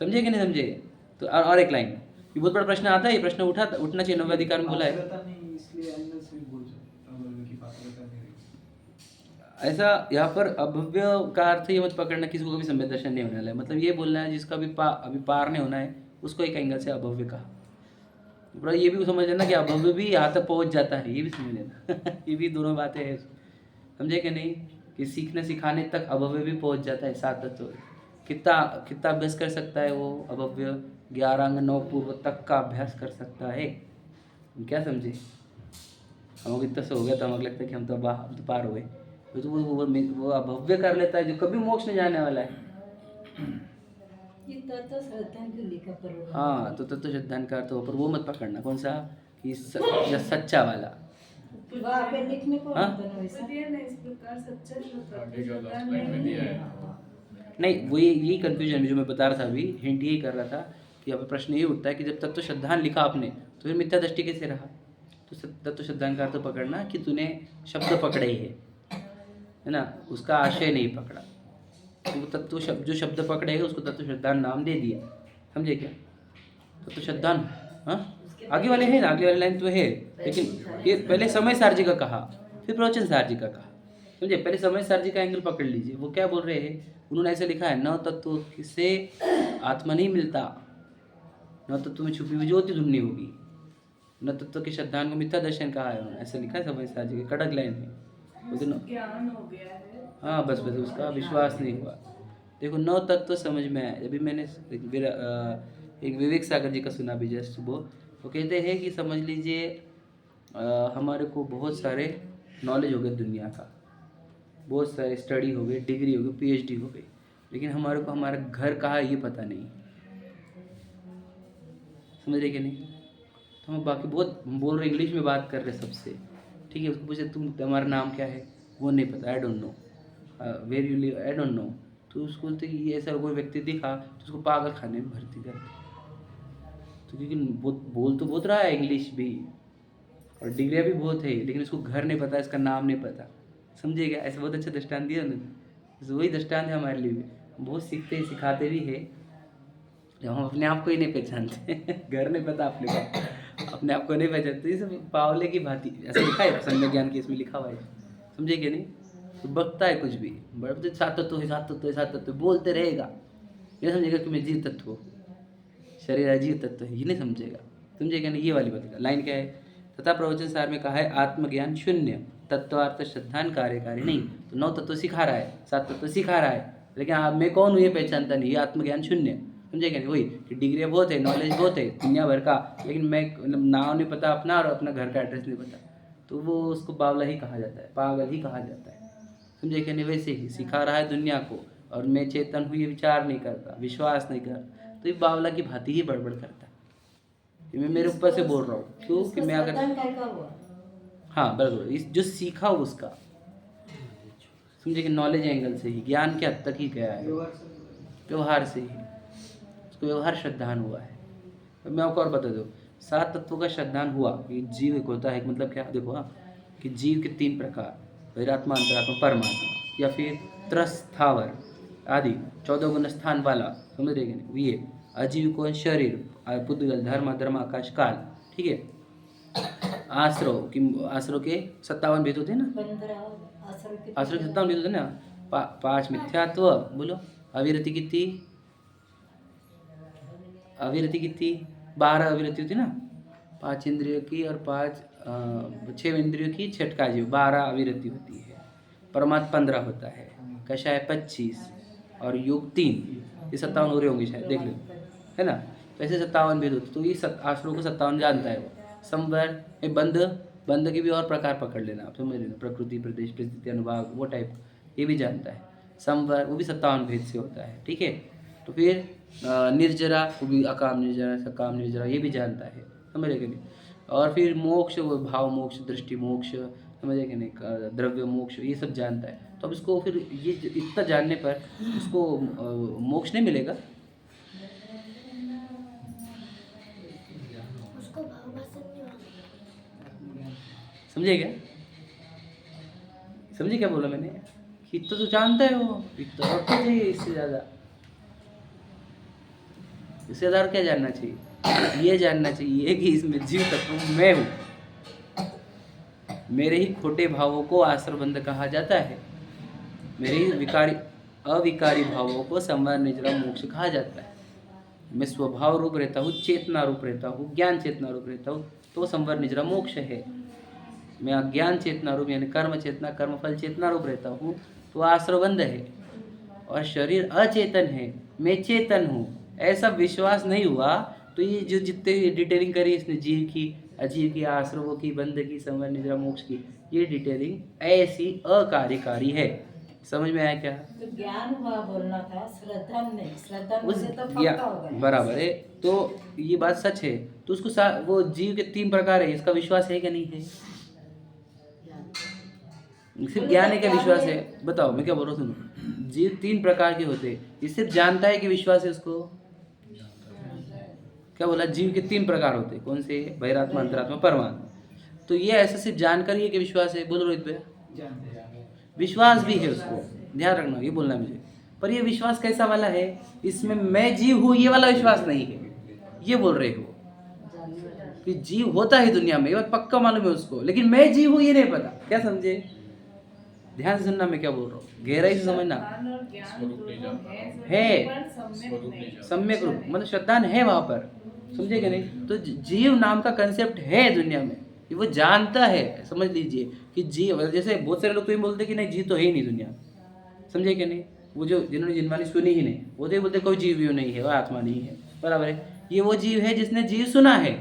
समझे कि नहीं समझे? तो और एक लाइन, ये बहुत बड़ा प्रश्न आता है, ये प्रश्न उठना चाहिए, नव्य अधिकार में बोला है ऐसा। यहाँ पर अभव्य का अर्थ ये मत पकड़ना किसी को कभी सम्यक दर्शन नहीं होने वाला है, मतलब ये बोलना है जिसका भी अभी पार नहीं होना है, उसको एक एंगल से अभव्य कहा। बड़ा ये भी समझ लेना कि अभव्य भी यहाँ तक पहुँच जाता है, ये भी समझ लेना ये भी दोनों बातें हैं, समझे कि नहीं? कि सीखने सिखाने तक अभव्य भी पहुँच जाता है। 7 तत्व कितना कितना अभ्यास कर सकता है वो अभव्य? 11 अंग 9 पूर्व तक का अभ्यास कर सकता है। क्या समझे? हमको इतना से हो गया तो हमें लगता है कि हम तो पार हो गए, तो वो अभव्य कर लेता है जो कभी मोक्ष नहीं जाने वाला है। ये तत्व श्रद्धान क्यों लिखा पर? हाँ, तो तत्व श्रद्धान का अर्थ हो, पर वो मत पकड़ना कौन सा कि सच्चा वाला। वहाँ पे लिखने को हाँ? नहीं, वो यही कंफ्यूजन जो मैं बता रहा था अभी, हिंट यही कर रहा था कि यहाँ पे प्रश्न ये उठता है कि जब तत्व श्रद्धान लिखा आपने तो फिर मिथ्या दृष्टि कैसे रहा? तो तत्व श्रद्धान का अर्थ पकड़ना कि तूने शब्द पकड़े है ना, उसका आशय नहीं पकड़ा। तो वो तत्व जो शब्द पकड़े उसको तत्व श्रद्धान नाम दे दिया, समझे क्या? तत्व श्रद्धान, हाँ आगे वाले हैं ना, अगले वाले लाइन तो है, लेकिन ये पहले समय सारजी का कहा फिर प्रवचन सारजी का कहा, समझे? पहले समय सारजी का एंगल पकड़ लीजिए, वो क्या बोल रहे हैं? उन्होंने ऐसे लिखा है न तत्व से आत्मा नहीं मिलता, न तत्व में छुपी हुई ज्योति ढूंढनी होगी, न तत्व के श्रद्धान को मिथ्या दर्शन कहा है, उन्होंने ऐसा लिखा है समय सारजी के कड़क लाइन में। ज्ञान हो गया है, हाँ बस उसका विश्वास नहीं हुआ। देखो 9 तत्व समझ में आया। अभी मैंने एक विवेक सागर जी का सुना भी जस्ट सुबह, वो कहते हैं कि समझ लीजिए हमारे को बहुत सारे नॉलेज हो गए दुनिया का, बहुत सारे स्टडी हो गए, डिग्री हो गई, PhD हो गई, लेकिन हमारे को हमारा घर कहाँ है ये पता नहीं, समझ रहे कि नहीं? तो हम बाकी बहुत बोल रहे, इंग्लिश में बात कर रहे सबसे, ठीक है? उसको पूछे तुम्हारा नाम क्या है, वो नहीं पता, I don't know, where you live, I don't know. तो उसको बोलते कि ये ऐसा कोई व्यक्ति दिखा तो उसको पागल खाने में भर्ती कर, तो क्योंकि बोल तो बहुत रहा है इंग्लिश भी और डिग्रियाँ भी बहुत है, लेकिन उसको घर नहीं पता, इसका नाम नहीं पता, समझे क्या? ऐसा बहुत अच्छा दृष्टांत दिया उन्होंने, वही दृष्टांत है हमारे लिए भी। हम बहुत सीखते हैं, सिखाते भी है, जब हम अपने आप को ही नहीं पहचानते घर नहीं पता अपने को, अपने आप को नहीं पहचानते, ये सब पावले की भांति ऐसा लिखा है सम्यक ज्ञान के इसमें लिखा हुआ है, समझे कि नहीं? तो बकता है कुछ भी, बड़े 7 तत्व है, 7 तत्व है, 7 तत्व बोलते रहेगा, ये समझेगा कि मैं जीव तत्व हूँ, शरीर अजीव तत्व है, ये नहीं समझेगा, समझेगा नहीं? ये वाली बात। लाइन क्या है? तथा प्रवचन सार में कहा है आत्मज्ञान शून्य, तत्वार्थ श्रद्धान कार्यकारी नहीं। तो 9 तत्व सिखा रहा है, 7 तत्व सिखा रहा है, लेकिन मैं कौन हूँ ये पहचानता नहीं, ये आत्मज्ञान शून्य, समझेगा नहीं? वही कि डिग्रियाँ बहुत है, नॉलेज बहुत है दुनिया भर का, लेकिन मैं मतलब नाम नहीं पता अपना और अपना घर का एड्रेस नहीं पता, तो वो उसको बावला ही कहा जाता है, पागल ही कहा जाता है, समझे क्या नहीं? वैसे ही सिखा रहा है दुनिया को, और मैं चेतन हूँ ये विचार नहीं करता, विश्वास नहीं करता, तो ये बावला की भांति ही बड़बड़ करता है। ये मैं मेरे ऊपर से बोल रहा हूँ, क्यों कि मैं अगर श्रद्धान काय का हुआ? हाँ बराबर, इस जो सीखा उसका, समझे कि नॉलेज एंगल से ही, ज्ञान के हद तक ही गया है, व्यवहार से ही उसको व्यवहार श्रद्धान हुआ है। तो मैं आपको और बता दूँ, 7 तत्वों का श्रद्धान हुआ कि जीव एक होता है, मतलब क्या, देखो हाँ, कि जीव के 3 प्रकार, वैरात्मा, अंतरात्मा, परमात्मा, या फिर त्रस्थावर आदि 14 गुण स्थान वाला, समझ रहे कि नहीं, ये अजीव को शरीर, पुद्गल, धर्म, अधर्म, आकाश, काल, ठीक है। आश्रव के 57 भेद होते हैं ना, 15 आश्रम के आश्रव के 57 भेद होते हैं ना, 5 मिथ्यात्व, बोलो, अविरति कितनी, अविरति कितनी, 12 अविरति होती है ना, 5 इंद्रियों की और 6 इंद्रियों की, छठका जीव, 12 अविरति होती है। परमात्मा 15 होता है, कषाय 25 और योग 3, ये 57 हो रहे होंगे शायद, देख लो, है ना। तो ऐसे 57 भेद होते, तो ये आश्रम को 57 जानता है वो। संवर में बंध के भी और प्रकार पकड़ लेना आप, समझ लेना, प्रकृति, प्रदेश, परिस्थिति, अनुभाग, वो टाइप, ये भी जानता है। संवर वो भी 57 भेद से होता है, ठीक है। तो फिर निर्जरा, वो भी अकाम निर्जरा, सकाम निर्जरा, ये भी जानता है, समझे कि नहीं। और फिर मोक्ष, वो भाव मोक्ष, दृष्टि मोक्ष, समझे कि नहीं, द्रव्य मोक्ष, ये सब जानता है। तो अब इसको फिर ये इतना जानने पर उसको मोक्ष नहीं मिलेगा, समझे क्या, समझे क्या बोला मैंने, इतना तो जानता है वो, इतना और क्या चाहिए इससे ज़्यादा, इससे ज़्यादा और क्या जानना चाहिए। ये जानना चाहिए कि इसमें जीव तत्व मैं हूँ, मेरे ही खोटे भावों को आश्रबंध कहा जाता है, मेरे ही अविकारी भावों को संवर निजरा मोक्ष कहा जाता है। मैं स्वभाव रूप रहता हूँ, चेतना रूप रहता हूँ, ज्ञान चेतना रूप रहता हूँ, तो संवर निजरा मोक्ष है। मैं अज्ञान चेतना रूप यानी कर्म चेतना, कर्मफल चेतना रूप रहता हूँ, तो आश्रबंध है। और शरीर अचेतन है, मैं चेतन हूँ, ऐसा विश्वास नहीं हुआ, तो ये जो जितने डिटेलिंग करी इसने, जीव की, अजीव की, आश्रवों की, बंध की, संवर निद्रा मोक्ष की, ये डिटेलिंग ऐसी अकार्यकारी है। समझ में आया क्या? तो ज्ञान हुआ बोलना था, श्रद्धा नहीं, श्रद्धा उस मुझे तो पक्का हो गया। बराबर है, तो ये बात सच है। तो उसको वो जीव के 3 प्रकार है, इसका विश्वास है क्या नहीं है? सिर्फ ज्ञान है क्या विश्वास है? बताओ, मैं क्या बोल रहा हूँ, सुनो। जीव 3 प्रकार के होते हैं, ये सिर्फ जानता है कि विश्वास है उसको? क्या बोला? जीव के 3 प्रकार होते हैं, कौन से? बहिरात्मा, अंतरात्मा, परमात्मा। तो ये ऐसा सिर्फ जानकारी है कि विश्वास है? बोलो रोहित भैया। विश्वास भी है उसको, ध्यान रखना, ये बोलना मुझे। पर ये विश्वास कैसा वाला है? इसमें मैं जीव हूँ ये वाला विश्वास नहीं है, ये बोल रहे हो कि जीव होता है दुनिया में, ये बात पक्का मालूम है उसको, लेकिन मैं जीव हूँ ये नहीं पता। क्या समझे? ध्यान से सुनना मैं क्या बोल रहा हूँ, गहराई से समझना। है सम्यक रूप, मतलब श्रद्धान है वहां पर, समझे क्या नहीं? तो जीव नाम का कंसेप्ट है दुनिया में, ये वो जानता है। समझ लीजिए कि जीव, जैसे बहुत सारे लोग तो ये बोलते कि नहीं जीव तो है ही नहीं दुनिया, समझे क्या नहीं? वो जो जिन्होंने जिनवानी सुनी ही नहीं, वो तो ये बोलते कोई जीव नहीं है, वो आत्मा नहीं है, बराबर है। ये वो जीव है जिसने जीव सुना है।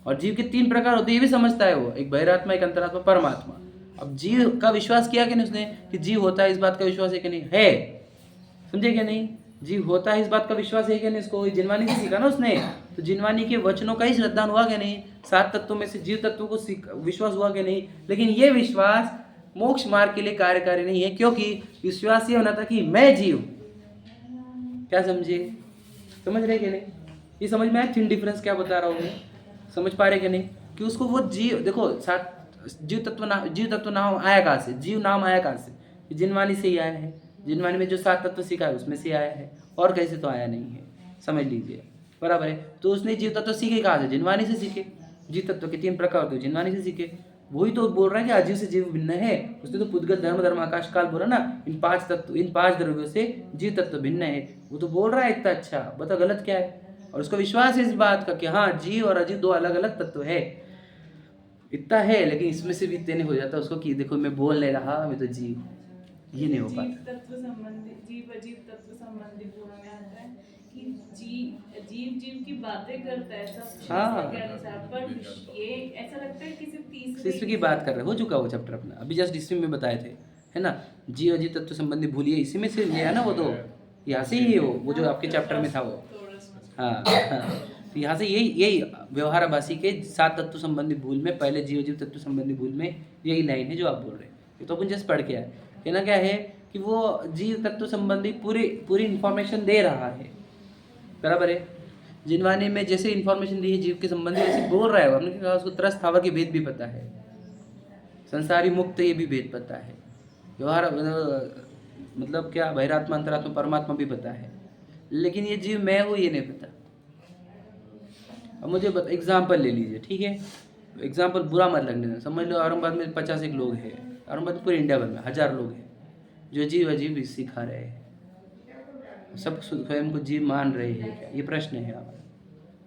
और जीव के 3 प्रकार होते हैं, ये भी समझता है वो, एक बहिरात्मा, एक अंतरात्मा, परमात्मा। अब जीव का विश्वास किया कि नहीं उसने, कि जीव होता है, इस बात का विश्वास है कि नहीं? है, समझे क्या नहीं? जीव होता है इस बात का विश्वास है कि नहीं? इसको जिनवानी से सीखा ना उसने, तो जिनवानी के वचनों का ही श्रद्धान हुआ कि नहीं? 7 तत्वों में से जीव तत्व को विश्वास हुआ कि नहीं? लेकिन ये विश्वास मोक्ष मार्ग के लिए कार्यकारी नहीं है, क्योंकि विश्वास ये होना था कि मैं जीव। क्या समझे? समझ रहे कि नहीं? ये समझ में आया थिन डिफरेंस क्या बता रहा हूँ मैं? समझ पा रहे कि नहीं? कि उसको वो जीव, देखो जीव तत्व नाम आया कहाँ से? जीव नाम आया कहाँ से? जिनवानी से ही आया है। जिनवानी में जो 7 तत्व सीखा है उसमें से आया है, और कैसे तो आया नहीं है, समझ लीजिए, बराबर है। तो उसने जीव तत्व सीखे कहाँ से? जिनवानी से सीखे। जीव तत्व के 3 प्रकार होते हैं, जिनवानी से सीखे। वही तो बोल रहा है कि अजीव से जीव भिन्न है। उसने तो पुद्गल, धर्म, धर्म, आकाश, काल बोला ना, इन 5 तत्व, इन 5 द्रव्यों से जीव तत्व भिन्न है। वो तो बोल रहा है इतना अच्छा, बता गलत क्या है? और उसका विश्वास है इस बात का कि हाँ जीव और अजीव 2 अलग अलग तत्व है, इतना है। लेकिन इसमें से भी इतने हो जाता उसको कि देखो मैं बोल नहीं रहा, मैं तो जीव, ये नहीं हो पाता। जीव तत्व संबंधी, जीव अजीव तत्व संबंधी पूर्ण में आता है कि जीव की बातें करता है सब हाँ। के अनुसार, पर ये ऐसा लगता है कि सिर्फ तीसरे की बात कर रहे हो चुका वो चैप्टर अपना, अभी जस्ट इसी में बताए थे, है ना? जीव अजीव तत्व संबंधी भूलिए, इसी में से लिया ना वो, तो यहाँ से ही वो जो आपके चैप्टर में था वो। हाँ, तो यहाँ से यही व्यवहाराभासी के 7 तत्व संबंधी भूल में, पहले जीव जीव तत्व संबंधी भूल में यही लाइन है जो आप बोल रहे हैं। ये तो अपन जस्ट पढ़ के आए। कहना क्या है कि वो जीव तत्व संबंधी पूरी इंफॉर्मेशन दे रहा है, बराबर है। जिनवानी में जैसे इंफॉर्मेशन दी है जीव के संबंधी वैसे बोल रहा है। हमने कहा उसको त्रस्त स्थावर के भेद भी पता है, संसारी मुक्त ये भी भेद पता है, व्यवहार मतलब क्या बहिरात्मा अंतरात्मा परमात्मा भी पता है, लेकिन ये जीव मैं हूँ ये नहीं पता। अब मुझे एग्जाम्पल ले लीजिए, ठीक है, एग्जाम्पल बुरा मत लगने देना। समझ लो औरंगाबाद में 50 लोग हैं, औरंगाबाद पूरे इंडिया भर में 1000 लोग हैं जो जीव अजीब सिखा रहे हैं। सब स्वयं को जीव मान रहे हैं क्या? ये प्रश्न है हमारा।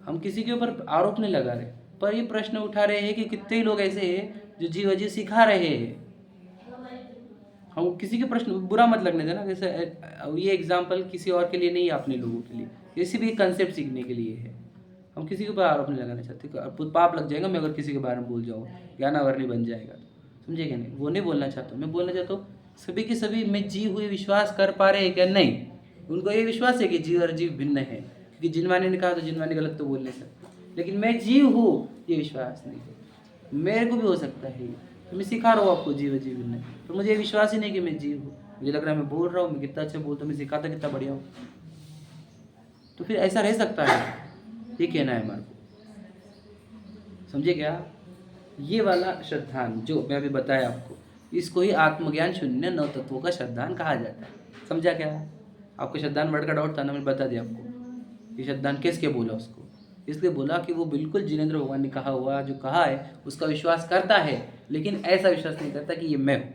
हम किसी के ऊपर आरोप नहीं लगा रहे, पर ये प्रश्न उठा रहे हैं कि कितने लोग ऐसे हैं जो जीव अजीब सिखा रहे हैं। हम किसी के प्रश्न बुरा मत लगने देना। जैसे ये एग्जाम्पल किसी और के लिए नहीं है, अपने लोगों के लिए, किसी भी कंसेप्ट सीखने के लिए है। हम किसी के ऊपर आरोप नहीं लगाना चाहते। पाप लग जाएगा मैं अगर किसी के बारे में बोल जाऊँ, ज्ञानावरणी बन जाएगा, समझेगा नहीं। वो नहीं बोलना चाहता हूँ। मैं बोलना चाहता हूँ सभी के सभी में जीव हुए विश्वास कर पा रहे हैं क्या? नहीं। उनको ये विश्वास है कि जीव और जीव भिन्न है, क्योंकि जिनवानी ने कहा तो जिनवानी गलत तो बोल नहीं सकते, लेकिन मैं जीव हूँ ये विश्वास नहीं है। मेरे को भी हो सकता है, तो मैं सिखा रहा हूँ आपको जीव जीव भिन्न है, तो मुझे विश्वास ही नहीं कि मैं जीव हूँ। मुझे लग रहा है मैं बोल रहा हूँ, मैं कितना अच्छा बोलता हूँ, मैं सिखाता कितना बढ़िया हूँ। तो फिर ऐसा रह सकता है, ये कहना है हमारे को, समझे क्या? ये वाला श्रद्धान जो मैं अभी बताया आपको, इसको ही आत्मज्ञान शून्य 9 तत्वों का श्रद्धान कहा जाता है। समझा क्या? आपको श्रद्धान वर्ड का डाउट था ना, मैंने बता दिया आपको कि श्रद्धान किसके बोला उसको। इसलिए बोला कि वो बिल्कुल जिनेंद्र भगवान ने कहा हुआ जो कहा है उसका विश्वास करता है, लेकिन ऐसा विश्वास नहीं करता कि ये मैं हूँ।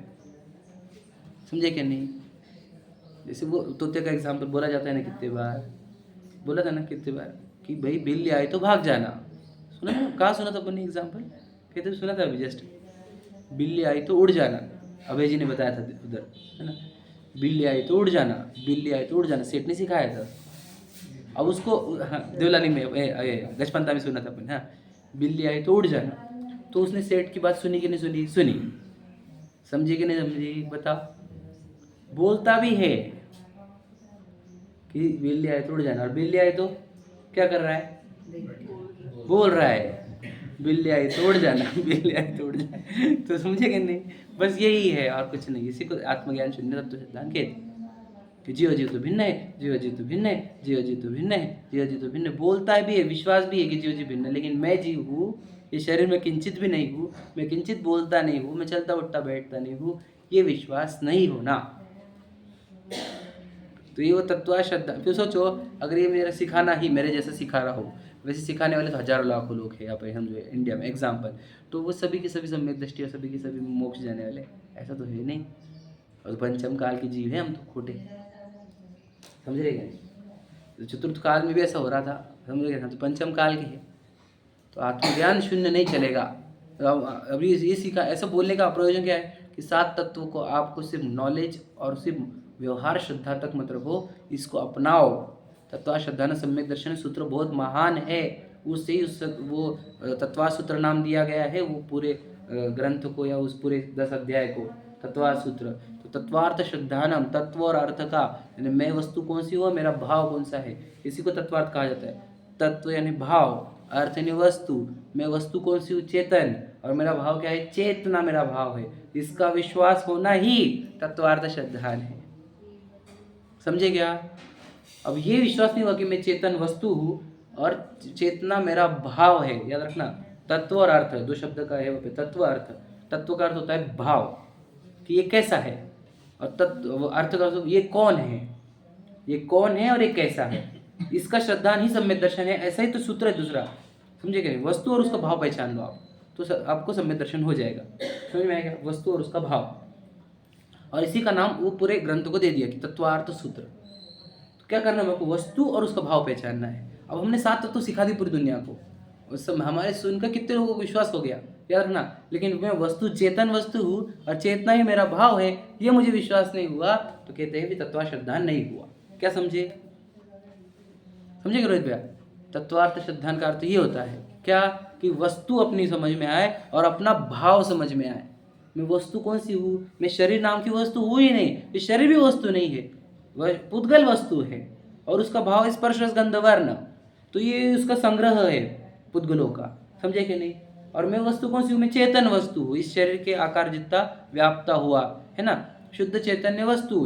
समझे क्या नहीं? जैसे वो तोते का एग्जाम्पल बोला जाता है ना, कितने बार बोला था ना, कितने बार कि भाई बिल्ली आई तो भाग जाना। सुना ना? कहाँ सुना था अपन ने एग्जाम्पल? कहते सुना था अभी जस्ट। बिल्ली आई तो उड़ जाना, अभय जी ने बताया था उधर, है ना। बिल्ली आई तो उड़ जाना, बिल्ली आई तो उड़ जाना, सेठ ने सिखाया था। अब उसको देवलानी में गजपंता में सुना था अपन। हाँ, बिल्ली आई तो उड़ जाना, तो उसने सेठ की बात सुनी कि नहीं सुनी? सुनी। समझी कि नहीं समझी? बताओ। बोलता भी है कि बिल्ली आई तो उड़ जाना, और बिल्ली आई तो क्या कर रहा है? बोल रहा है बिल्ली आई तो उड़ जाना, बिल्ली आई तो उड़ जाना। तो समझे कि नहीं? बस यही है और कुछ नहीं। इसी को आत्मज्ञान शून्य तत्व सिद्धांत कहते हैं कि जीव जीव तो भिन्न है, जीव जीव तो भिन्न है, जीव जीव तो भिन्न है, जीव जीव तो भिन्न है। बोलता भी है, विश्वास भी है कि जीव जीव भिन्न है, लेकिन मैं जीव हूँ, ये शरीर में किंचित भी नहीं हूँ, मैं किंचित बोलता नहीं हूँ, मैं चलता उठता बैठता नहीं हूँ, ये विश्वास नहीं होना। तो ये वो तत्व श्रद्धा। फिर सोचो अगर ये मेरा सिखाना ही मेरे जैसा सिखा रहा हो, वैसे सिखाने वाले तो हजारों लाखों लोग हैं यहाँ पर, हम जो है इंडिया में एग्जाम्पल, तो वो सभी के सभी सम्यक दृष्टि और सभी के सभी मोक्ष जाने वाले, ऐसा तो है नहीं। और पंचम काल की जीव है हम तो खोटे, समझ रहे क्या? तो चतुर्थ काल में भी ऐसा हो रहा था, समझ रहे क्या? तो पंचम काल की है, तो आत्मज्ञान शून्य नहीं चलेगा। तो अभी ये सीखा, ऐसा बोलने का प्रयोजन क्या है कि 7 तत्वों को आपको सिर्फ नॉलेज और सिर्फ व्यवहार श्रद्धा तक मत रखो, इसको अपनाओ। तत्वा श्रद्धा सम्यक दर्शन सूत्र बहुत महान है, उससे ही वो तत्वा सूत्र नाम दिया गया है वो पूरे ग्रंथ को, या उस पूरे 10 अध्याय को, तत्वा सूत्र। तो तत्वार्थ श्रद्धानम, तत्व और अर्थ का, यानी मैं वस्तु कौन सी हो, मेरा भाव कौन सा है, इसी को तत्वार्थ कहा जाता है। तत्व यानी भाव, अर्थ यानी वस्तु, मैं वस्तु कौन सी हूँ, चेतन, और मेरा भाव क्या है, चेतना मेरा भाव है। इसका विश्वास होना ही तत्वार्थ श्रद्धान है। समझे क्या? अब ये विश्वास नहीं हुआ कि मैं चेतन वस्तु हूँ और चेतना मेरा भाव है, याद रखना। तत्व और अर्थ 2 शब्द का है वो पे, तत्व अर्थ। तत्व का अर्थ होता है भाव कि ये कैसा है, और तत्व अर्थ का अर्थ ये कौन है, ये कौन है और ये कैसा है। इसका श्रद्धान ही सम्यक दर्शन है। ऐसा ही तो सूत्र है दूसरा, समझे क्या? वस्तु और उसका भाव पहचान लो आप, तो आपको सम्यक दर्शन हो जाएगा। समझ में आएगा? वस्तु और उसका भाव, और इसी का नाम वो पूरे ग्रंथ को दे दिया कि तत्वार्थ सूत्र। तो क्या करना है आपको? वस्तु और उसका भाव पहचानना है। अब हमने 7 तत्व सिखा दी पूरी दुनिया को, उस समय हमारे सुनकर कितने लोगों को विश्वास हो गया, याद रखना। लेकिन मैं वस्तु, चेतन वस्तु हूँ और चेतना ही मेरा भाव है, ये मुझे विश्वास नहीं हुआ, तो कहते हैं भी तत्वा श्रद्धान नहीं हुआ। क्या समझे? समझे रोहित भैया? तत्वार्थ श्रद्धान का अर्थ ये होता है क्या कि वस्तु अपनी समझ में आए और अपना भाव समझ में आए। मैं वस्तु कौन सी हूँ? मैं शरीर नाम की वस्तु हूँ ही नहीं, ये शरीर भी वस्तु नहीं है, वह पुद्गल वस्तु है, और उसका भाव स्पर्श रस गंध वर्ण। तो ये उसका संग्रह है पुद्गलों का, समझे कि नहीं। और मैं वस्तु कौन सी हूँ, मैं चेतन वस्तु हूँ, इस शरीर के आकार जितना व्याप्ता हुआ है ना, शुद्ध चैतन्य वस्तु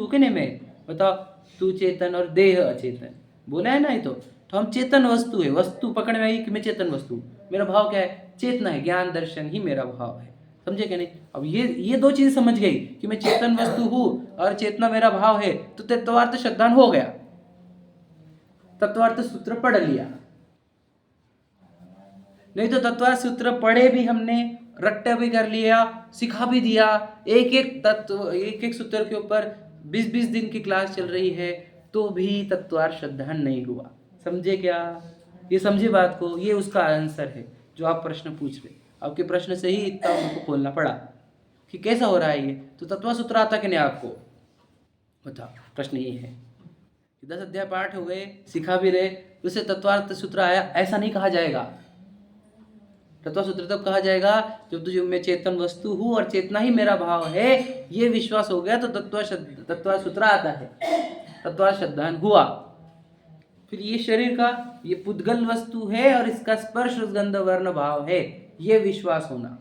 कि नहीं। मैं बताओ, तू चेतन और देह अचेतन बोला है ना, ये तो हम चेतन वस्तु है। वस्तु पकड़ में आई कि मैं चेतन वस्तु, मेरा भाव क्या है, चेतना है, ज्ञान दर्शन ही मेरा भाव है, समझे कि नहीं। अब ये दो चीज समझ गई कि मैं चेतन वस्तु हूँ और चेतना मेरा भाव है, तो तत्वार्थ श्रद्धान हो गया, तत्वार्थ सूत्र पढ़ लिया। नहीं तो तत्वार्थ सूत्र पढ़े भी हमने, रट्टा भी कर लिया, सिखा भी दिया, एक एक तत्व एक एक सूत्र के ऊपर 20-20 दिन की क्लास चल रही है, तो भी तत्वार्थ श्रद्धान नहीं हुआ, समझे क्या। ये समझे बात को, ये उसका आंसर है जो आप प्रश्न पूछ रहे। आपके प्रश्न से ही इतना उनको खोलना पड़ा कि कैसा हो रहा है ये। तो तत्व सूत्र आता कि नहीं आपको, बताओ। प्रश्न ये है, 10 अध्याय पाठ हो गए, सिखा भी रहे, उससे तत्वार्थ सूत्र आया, ऐसा नहीं कहा जाएगा। तत्व सूत्र तब कहा जाएगा जब तुझे मैं चेतन वस्तु हूँ और चेतना ही मेरा भाव है, ये विश्वास हो गया तो तत्व सूत्र आता है, तत्वार्थ श्रद्धान हुआ। फिर ये शरीर का ये पुद्गल वस्तु है और इसका स्पर्श गंध वर्ण भाव है, ये विश्वास होना,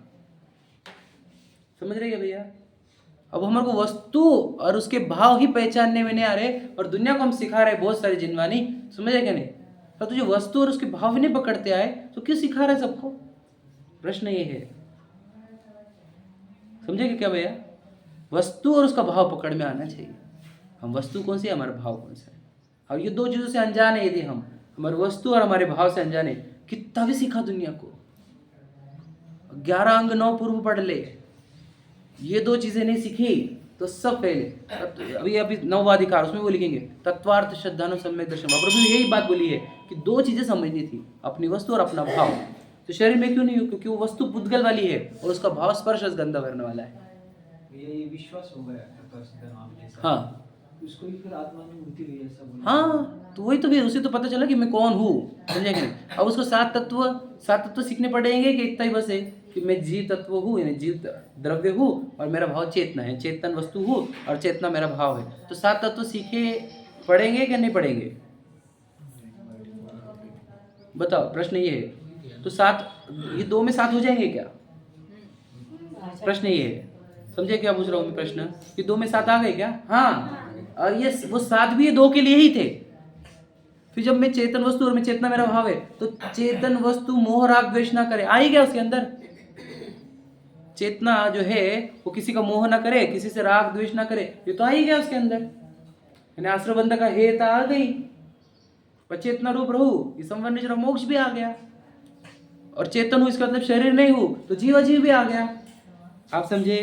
समझ रहे हैं भैया। अब हमारे को वस्तु और उसके भाव ही पहचानने में नहीं आ रहे, और दुनिया को हम सिखा रहे बहुत सारी जिनवानी, समझ रहे क्या नहीं। तो तुझे वस्तु और उसके भाव नहीं पकड़ते आए तो क्यों सिखा रहे सबको, प्रश्न ये है, समझेगा क्या भैया। वस्तु और उसका भाव पकड़ में आना चाहिए। हम वस्तु कौन सी है, हमारा भाव कौन सा है। और ये दो चीजों से अनजान है, यदि हम हमारे वस्तु और हमारे भाव से अनजान है, कितना भी सीखा दुनिया को, 11 अंग 9 पूर्व पढ़ ले, ये दो चीजें नहीं सीखी तो सब पहले अभी 9वां अधिकार उसमें वो लिखेंगे तत्वार्थ श्रद्धानु सम्यक दर्शन। प्रभु ने यही बात बोली है कि दो चीजें समझनी थी, अपनी वस्तु और अपना भाव। तो शरीर में क्यों नहीं हो, क्योंकि वो वस्तु पुद्गल वाली है और उसका भाव स्पर्श गंध वर्ण वाला है। ये विश्वास हो गया। हाँ, उसको भी फिर आत्मा में उठती हुई ऐसा बोला। हाँ, तो वही तो, फिर उसे तो पता चला कि मैं कौन हूँ, समझे कि नहीं। अब उसको 7 तत्व सीखने पड़ेंगे कि इतना ही बस है कि मैं जीव तत्व हूँ, यानी जीव द्रव्य हूँ और मेरा भाव चेतना है, चेतन वस्तु हूँ और चेतना मेरा भाव है। तो 7 तत्व सीखे पढ़ेंगे कि नहीं पढ़ेंगे, बताओ। प्रश्न ये है, तो 7 ये 2 में 7 हो जाएंगे क्या, प्रश्न ये है, समझे क्या पूछ रहा हूँ मैं प्रश्न, कि 2 में 7 आ गए क्या। हाँ, और ये वो 7 भी ये 2 के लिए ही थे। फिर जब मैं चेतन वस्तु और मैं चेतना मेरा भाव है, तो चेतन वस्तु मोह राग द्वेष ना करे, आई क्या उसके अंदर। चेतना जो है वो किसी का मोह ना करे, किसी से राग द्वेष ना करे, ये तो आई गया उसके अंदर, यानी आश्रबंध का हेता आ गई, और चेतना रूप रहू, ये संवर्ण निश्चय मोक्ष भी आ गया। और चेतन हूँ इसका मतलब शरीर नहीं हूँ, तो जीव अजीव भी आ गया, आप समझे।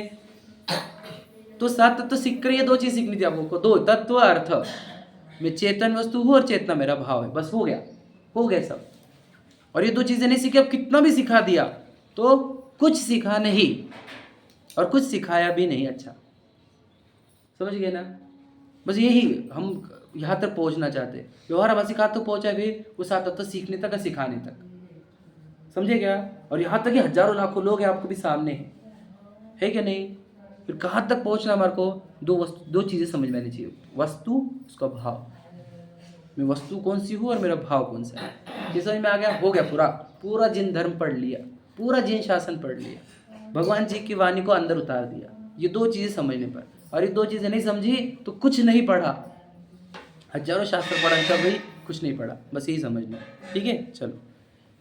तो 7 तत्व सीख कर ये 2 चीज सीखनी थी आपको, 2 तत्व अर्थ, मैं चेतन वस्तु हूँ और चेतना मेरा भाव है, बस हो गया सब। और ये 2 चीजें नहीं सीखी, अब कितना भी सिखा दिया तो कुछ सीखा नहीं और कुछ सिखाया भी नहीं, अच्छा समझ गए ना। बस यही हम यहाँ तक पहुँचना चाहते, व्यवहार भाषिक तक पहुँचा, फिर वो 7 तत्व सीखने तक और सिखाने तक, समझे क्या। और यहाँ तक कि हजारों लाखों लोग हैं आपको भी सामने है क्या नहीं। फिर कहाँ तक पहुँचना हमारे को, 2 चीज़ें समझ में आनी चाहिए, वस्तु उसका भाव, मैं वस्तु कौन सी हूँ और मेरा भाव कौन सा है। ये समझ में आ गया, हो गया, पूरा जिन धर्म पढ़ लिया, पूरा जिन शासन पढ़ लिया, भगवान जी की वाणी को अंदर उतार दिया, ये 2 चीज़ें समझने पर। और ये 2 चीज़ें नहीं समझी तो कुछ नहीं पढ़ा, हजारों शास्त्र पढ़ा, कभी कुछ नहीं पढ़ा, बस यही समझना, ठीक है। चलो।